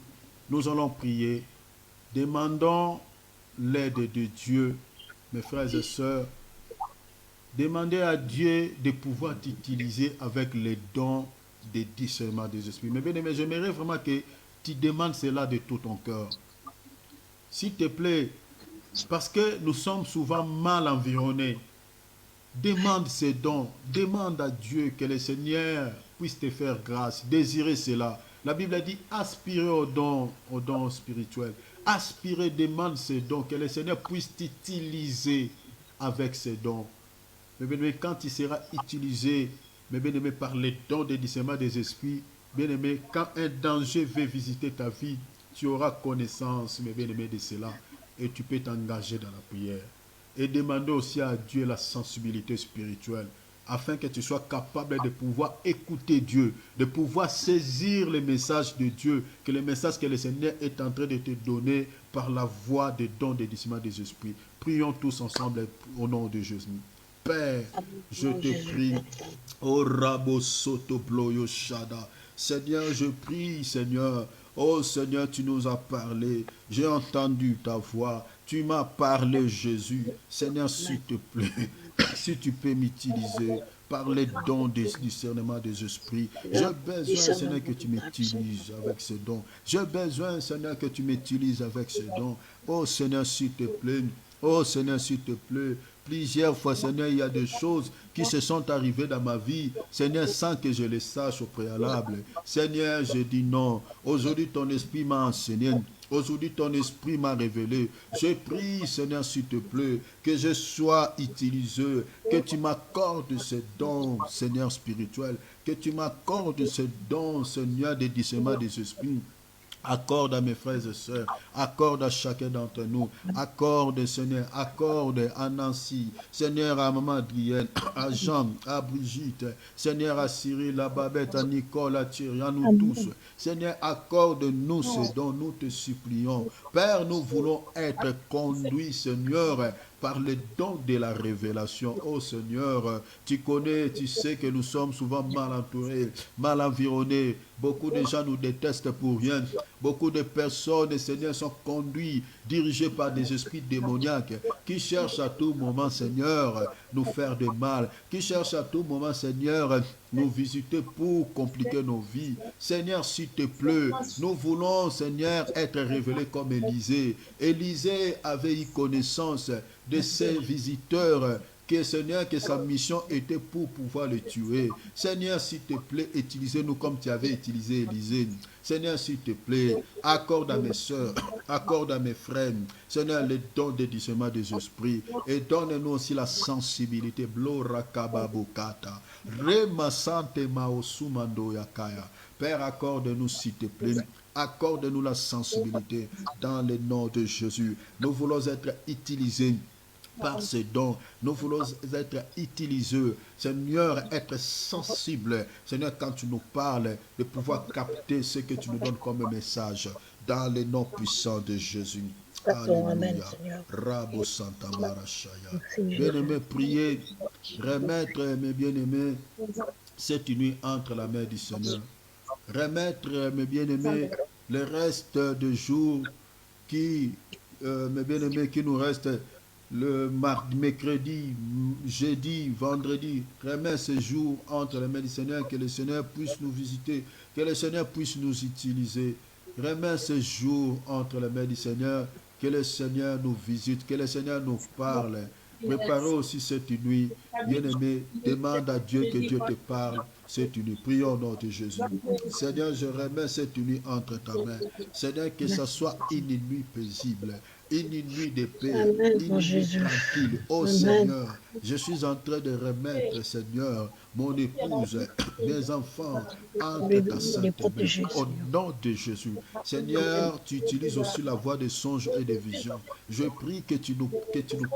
Nous allons prier. Demandons l'aide de Dieu, mes frères et sœurs. Demandez à Dieu de pouvoir t'utiliser avec les dons de discernement des esprits. Mais bien aimé, j'aimerais vraiment que tu demandes cela de tout ton cœur. S'il te plaît, parce que nous sommes souvent mal environnés. Demande ces dons. Demande à Dieu que le Seigneur puisse te faire grâce. Désirez cela. La Bible dit aspirez aux dons spirituels. Aspirez, demande ces dons. Que le Seigneur puisse t'utiliser avec ces dons. Mais bien aimé, quand il sera utilisé, mais bien aimé, par les dons de discernement des esprits, bien aimé, quand un danger veut visiter ta vie, tu auras connaissance, mais bien aimé, de cela. Et tu peux t'engager dans la prière. Et demander aussi à Dieu la sensibilité spirituelle, afin que tu sois capable de pouvoir écouter Dieu, de pouvoir saisir les messages de Dieu, que le message que le Seigneur est en train de te donner par la voie des dons de discernement des esprits. Prions tous ensemble au nom de Jésus. Père, je te prie, oh Rabo Soto Bloyo Shada. Seigneur, je prie, Seigneur. Oh Seigneur, tu nous as parlé. J'ai entendu ta voix. Tu m'as parlé, Jésus. Seigneur, s'il te plaît, si tu peux m'utiliser par les dons du discernement des esprits. J'ai besoin, Seigneur, que tu m'utilises avec ces dons. J'ai besoin, Seigneur, que tu m'utilises avec ces dons. Oh Seigneur, s'il te plaît. Oh Seigneur, s'il te plaît. Plusieurs fois, Seigneur, il y a des choses qui se sont arrivées dans ma vie, Seigneur, sans que je les sache au préalable. Seigneur, je dis non. Aujourd'hui, ton esprit m'a enseigné. Aujourd'hui, ton esprit m'a révélé. Je prie, Seigneur, s'il te plaît, que je sois utilisé, que tu m'accordes ce don, Seigneur spirituel, que tu m'accordes ce don, Seigneur, des discernements des esprits. Accorde à mes frères et sœurs, accorde à chacun d'entre nous, accorde, Seigneur, accorde à Nancy, Seigneur, à Maman Adrienne, à Jean, à Brigitte, Seigneur, à Cyril, à Babette, à Nicole, à Thierry, à nous tous. Seigneur, accorde-nous ce don, nous te supplions. Père, nous voulons être conduits, Seigneur, par le don de la révélation. Oh Seigneur, tu connais, tu sais que nous sommes souvent mal entourés, mal environnés. Beaucoup de gens nous détestent pour rien. Beaucoup de personnes, Seigneur, sont conduits, dirigés par des esprits démoniaques qui cherchent à tout moment, Seigneur, nous faire de mal, qui cherchent à tout moment, Seigneur, nous visiter pour compliquer nos vies. Seigneur, s'il te plaît, nous voulons, Seigneur, être révélés comme Élisée. Élisée avait eu connaissance de ces visiteurs, que Seigneur, que sa mission était pour pouvoir le tuer. Seigneur, s'il te plaît, utilise-nous comme tu avais utilisé Élisée. Seigneur, s'il te plaît, accorde à mes soeurs, accorde à mes frères, Seigneur, les dons de discernement des esprits, et donne-nous aussi la sensibilité. Père, accorde-nous, s'il te plaît, accorde-nous la sensibilité dans le nom de Jésus. Nous voulons être utilisés par ces dons, nous voulons être utilisés, Seigneur, être sensibles, Seigneur, quand tu nous parles, de pouvoir capter ce que tu nous donnes comme message, dans le nom puissant de Jésus. Alléluia. Rabo Santa Marachaya. Bien-aimés, priez, remettre, mes bien-aimés, cette nuit entre la main du Seigneur. Remettre, mes bien-aimés, le reste de jours qui, mes bien-aimés, qui nous restent, le mardi, mercredi, jeudi, vendredi, remets ces jours entre les mains du Seigneur, que le Seigneur puisse nous visiter, que le Seigneur puisse nous utiliser. Remets ces jours entre les mains du Seigneur, que le Seigneur nous visite, que le Seigneur nous parle. Préparez aussi cette nuit, bien-aimé, demande à Dieu que Dieu te parle cette nuit. Prions au nom de Jésus. Seigneur, je remets cette nuit entre ta main. Seigneur, que ce soit une nuit paisible, une nuit de paix, Amen, une mon nuit Jésus. tranquille. Oh Amen. Seigneur, je suis en train de remettre, Seigneur, mon épouse, mes enfants, entre ta sainte main. Au nom de Jésus. Seigneur, tu utilises aussi la voix des songes et des visions. Je prie que tu nous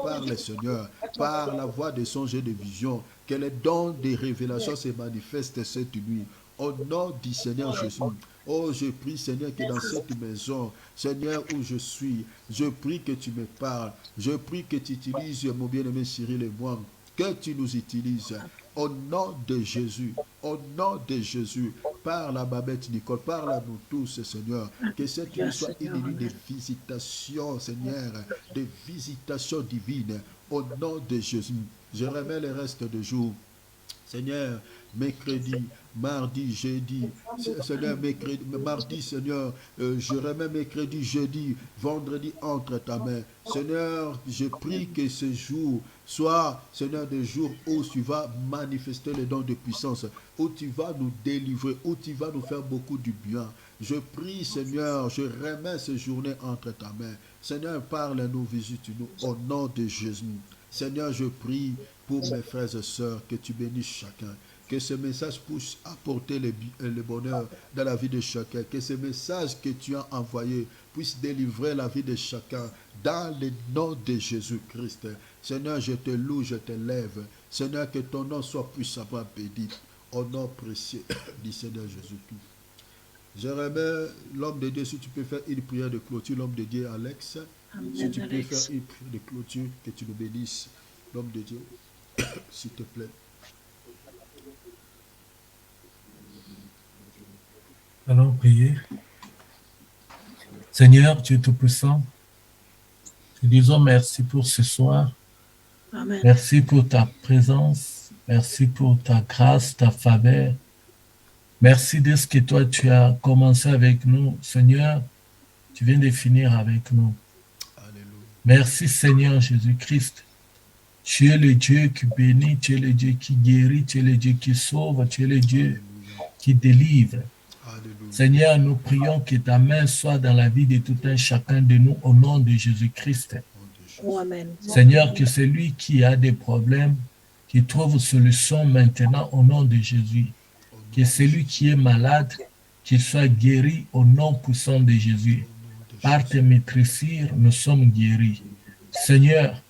parles, Seigneur, par la voix des songes et des visions, que les dons des révélations se manifestent cette nuit. Au nom du Seigneur Jésus. Oh, je prie, Seigneur, que dans cette maison, Seigneur, où je suis, je prie que tu me parles. Je prie que tu utilises mon bien-aimé Cyril et moi, que tu nous utilises. Au nom de Jésus, au nom de Jésus, parle à Babette Nicole, parle à nous tous, Seigneur, que cette nuit soit une nuit de visitation, Seigneur, de visitation divine, au nom de Jésus. Je remets le reste du jour. Seigneur, mercredi, mardi, jeudi, Seigneur, mercredi, mardi, Seigneur, je remets mercredi, jeudi, vendredi entre ta main. Seigneur, je prie que ce jour soit, Seigneur, des jours où tu vas manifester les dons de puissance, où tu vas nous délivrer, où tu vas nous faire beaucoup du bien. Je prie, Seigneur, je remets ces journées entre ta main. Seigneur, parle-nous, visite-nous, au nom de Jésus. Seigneur, je prie pour mes frères et sœurs, que tu bénisses chacun. Que ce message puisse apporter le bonheur dans la vie de chacun. Que ce message que tu as envoyé puisse délivrer la vie de chacun dans le nom de Jésus-Christ. Seigneur, je te loue, je te lève. Seigneur, que ton nom soit puissamment béni. Au nom précieux du Seigneur Jésus-Christ. Je remets l'homme de Dieu, si tu peux faire une prière de clôture, l'homme de Dieu, Alex. Amen, Si tu peux Alex. faire une prière de clôture, que tu nous bénisses, l'homme de Dieu, s'il te plaît. Allons prier. Seigneur, Dieu Tout-Puissant, te disons merci pour ce soir. Amen. Merci pour ta présence. Merci pour ta grâce, ta faveur. Merci de ce que toi, tu as commencé avec nous. Seigneur, tu viens de finir avec nous. Alléluia. Merci, Seigneur Jésus-Christ. Tu es le Dieu qui bénit, tu es le Dieu qui guérit, tu es le Dieu qui sauve, tu es le Dieu qui délivre. Alléluia. Seigneur, nous prions que ta main soit dans la vie de tout un chacun de nous au nom de Jésus-Christ. Oh, Amen. Seigneur, que celui qui a des problèmes, qui trouve solution maintenant au nom de Jésus. Que celui qui est malade, qu'il soit guéri au nom puissant de Jésus. Par tes maîtrisires, nous sommes guéris. Seigneur,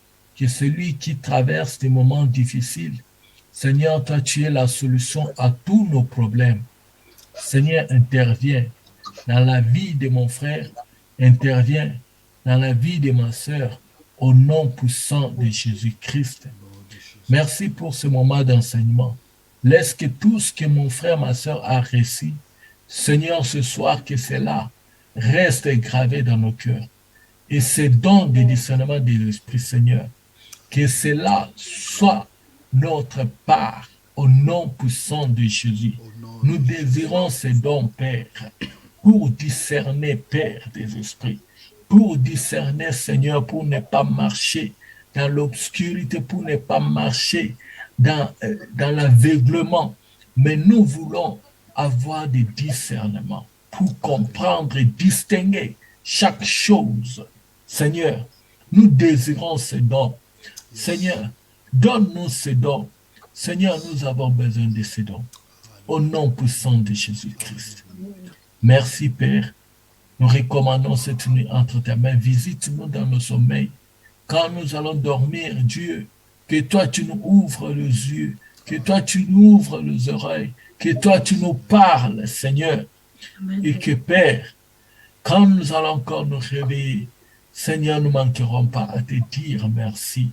que celui qui traverse des moments difficiles, Seigneur, toi tu es la solution à tous nos problèmes. Seigneur, interviens dans la vie de mon frère, interviens dans la vie de ma sœur, au nom puissant de Jésus-Christ. Merci pour ce moment d'enseignement. Laisse que tout ce que mon frère, ma sœur a reçu, Seigneur, ce soir, que cela reste gravé dans nos cœurs. Et ces dons de discernement de l'Esprit, Seigneur, que cela soit notre part au nom puissant de Jésus. Nous désirons ces dons, Père, pour discerner, Père des esprits, pour discerner, Seigneur, pour ne pas marcher dans l'obscurité, pour ne pas marcher dans l'aveuglement. Mais nous voulons avoir des discernements pour comprendre et distinguer chaque chose. Seigneur, nous désirons ces dons. Seigneur, donne-nous ces dons. Seigneur, nous avons besoin de ces dons. Au nom puissant de Jésus-Christ. Merci, Père. Nous recommandons cette nuit entre tes mains. Visite-nous dans nos sommeils. Quand nous allons dormir, Dieu, que toi tu nous ouvres les yeux, que toi tu nous ouvres les oreilles, que toi tu nous parles, Seigneur. Amen. Et que, Père, quand nous allons encore nous réveiller, Seigneur, nous ne manquerons pas à te dire merci.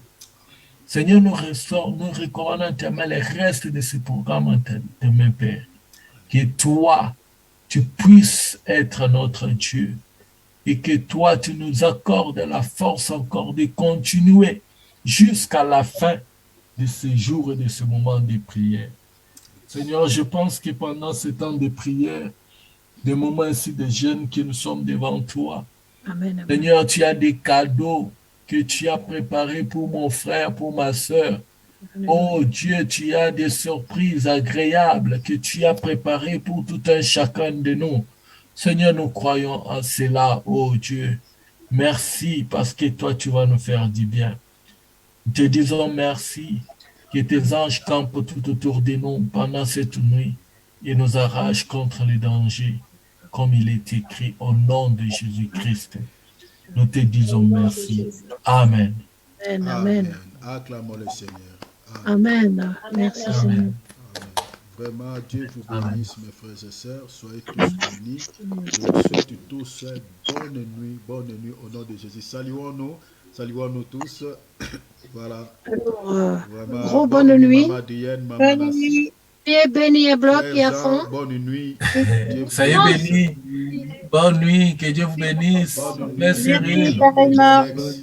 Seigneur, nous recommandons tes mains les restes de ce programme en tes mains, Père. Que toi, tu puisses être notre Dieu et que toi, tu nous accordes la force encore de continuer jusqu'à la fin de ce jour et de ce moment de prière. Seigneur, je pense que pendant ce temps de prière, des moments ainsi de jeûne que nous sommes devant toi, Amen. Seigneur, tu as des cadeaux que tu as préparés pour mon frère, pour ma sœur. Oh Dieu, tu as des surprises agréables que tu as préparées pour tout un chacun de nous. Seigneur, nous croyons en cela, oh Dieu. Merci parce que toi, tu vas nous faire du bien. Te disons merci, que tes anges campent tout autour de nous pendant cette nuit et nous arrachent contre les dangers, comme il est écrit au nom de Jésus-Christ. Nous te disons merci. Amen. Amen. Amen. Acclamons le Seigneur. Amen. Merci, Seigneur. Amen. Vraiment, Dieu vous bénisse, mes frères et sœurs. Soyez tous bénis. Je vous souhaite tous bonne nuit au nom de Jésus. Saluons-nous tous. Voilà. Alors, Vraiment, gros bonne nuit. Maman Diane, Maman Bonne Nassi. nuit. Soyez bénis et bloc et à Frère fond. Jean, bonne nuit. Dieu vous Soyez bénisse. bénis. Bonne nuit. Que Dieu vous bénisse. Bonne nuit. Mère Cyril, pareillement. Alex,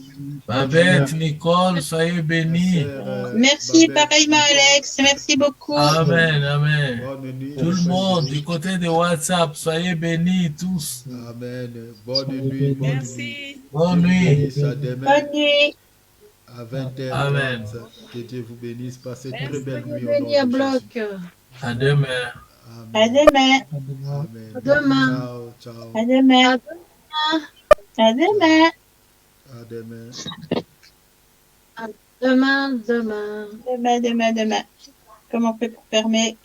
Babette, Nicole, soyez bénis. sœur, Merci, Babette, pareillement, Alex. Merci beaucoup. Amen, amen. bonne nuit. Tout le monde du côté de WhatsApp, soyez bénis tous. Amen. Bonne nuit. Bonne nuit. Merci. Bonne Dieu vous nuit. bénisse. À demain Bonne nuit. à 20h30. Amen. Que Dieu vous bénisse. Passez une très belle nuit au nom Bénis à de bloc. Jésus. À demain. À Amen. demain. Amen. À demain. Ciao, ciao. À demain. À demain. À demain. Demain, demain. Demain. Comment on peut permettre?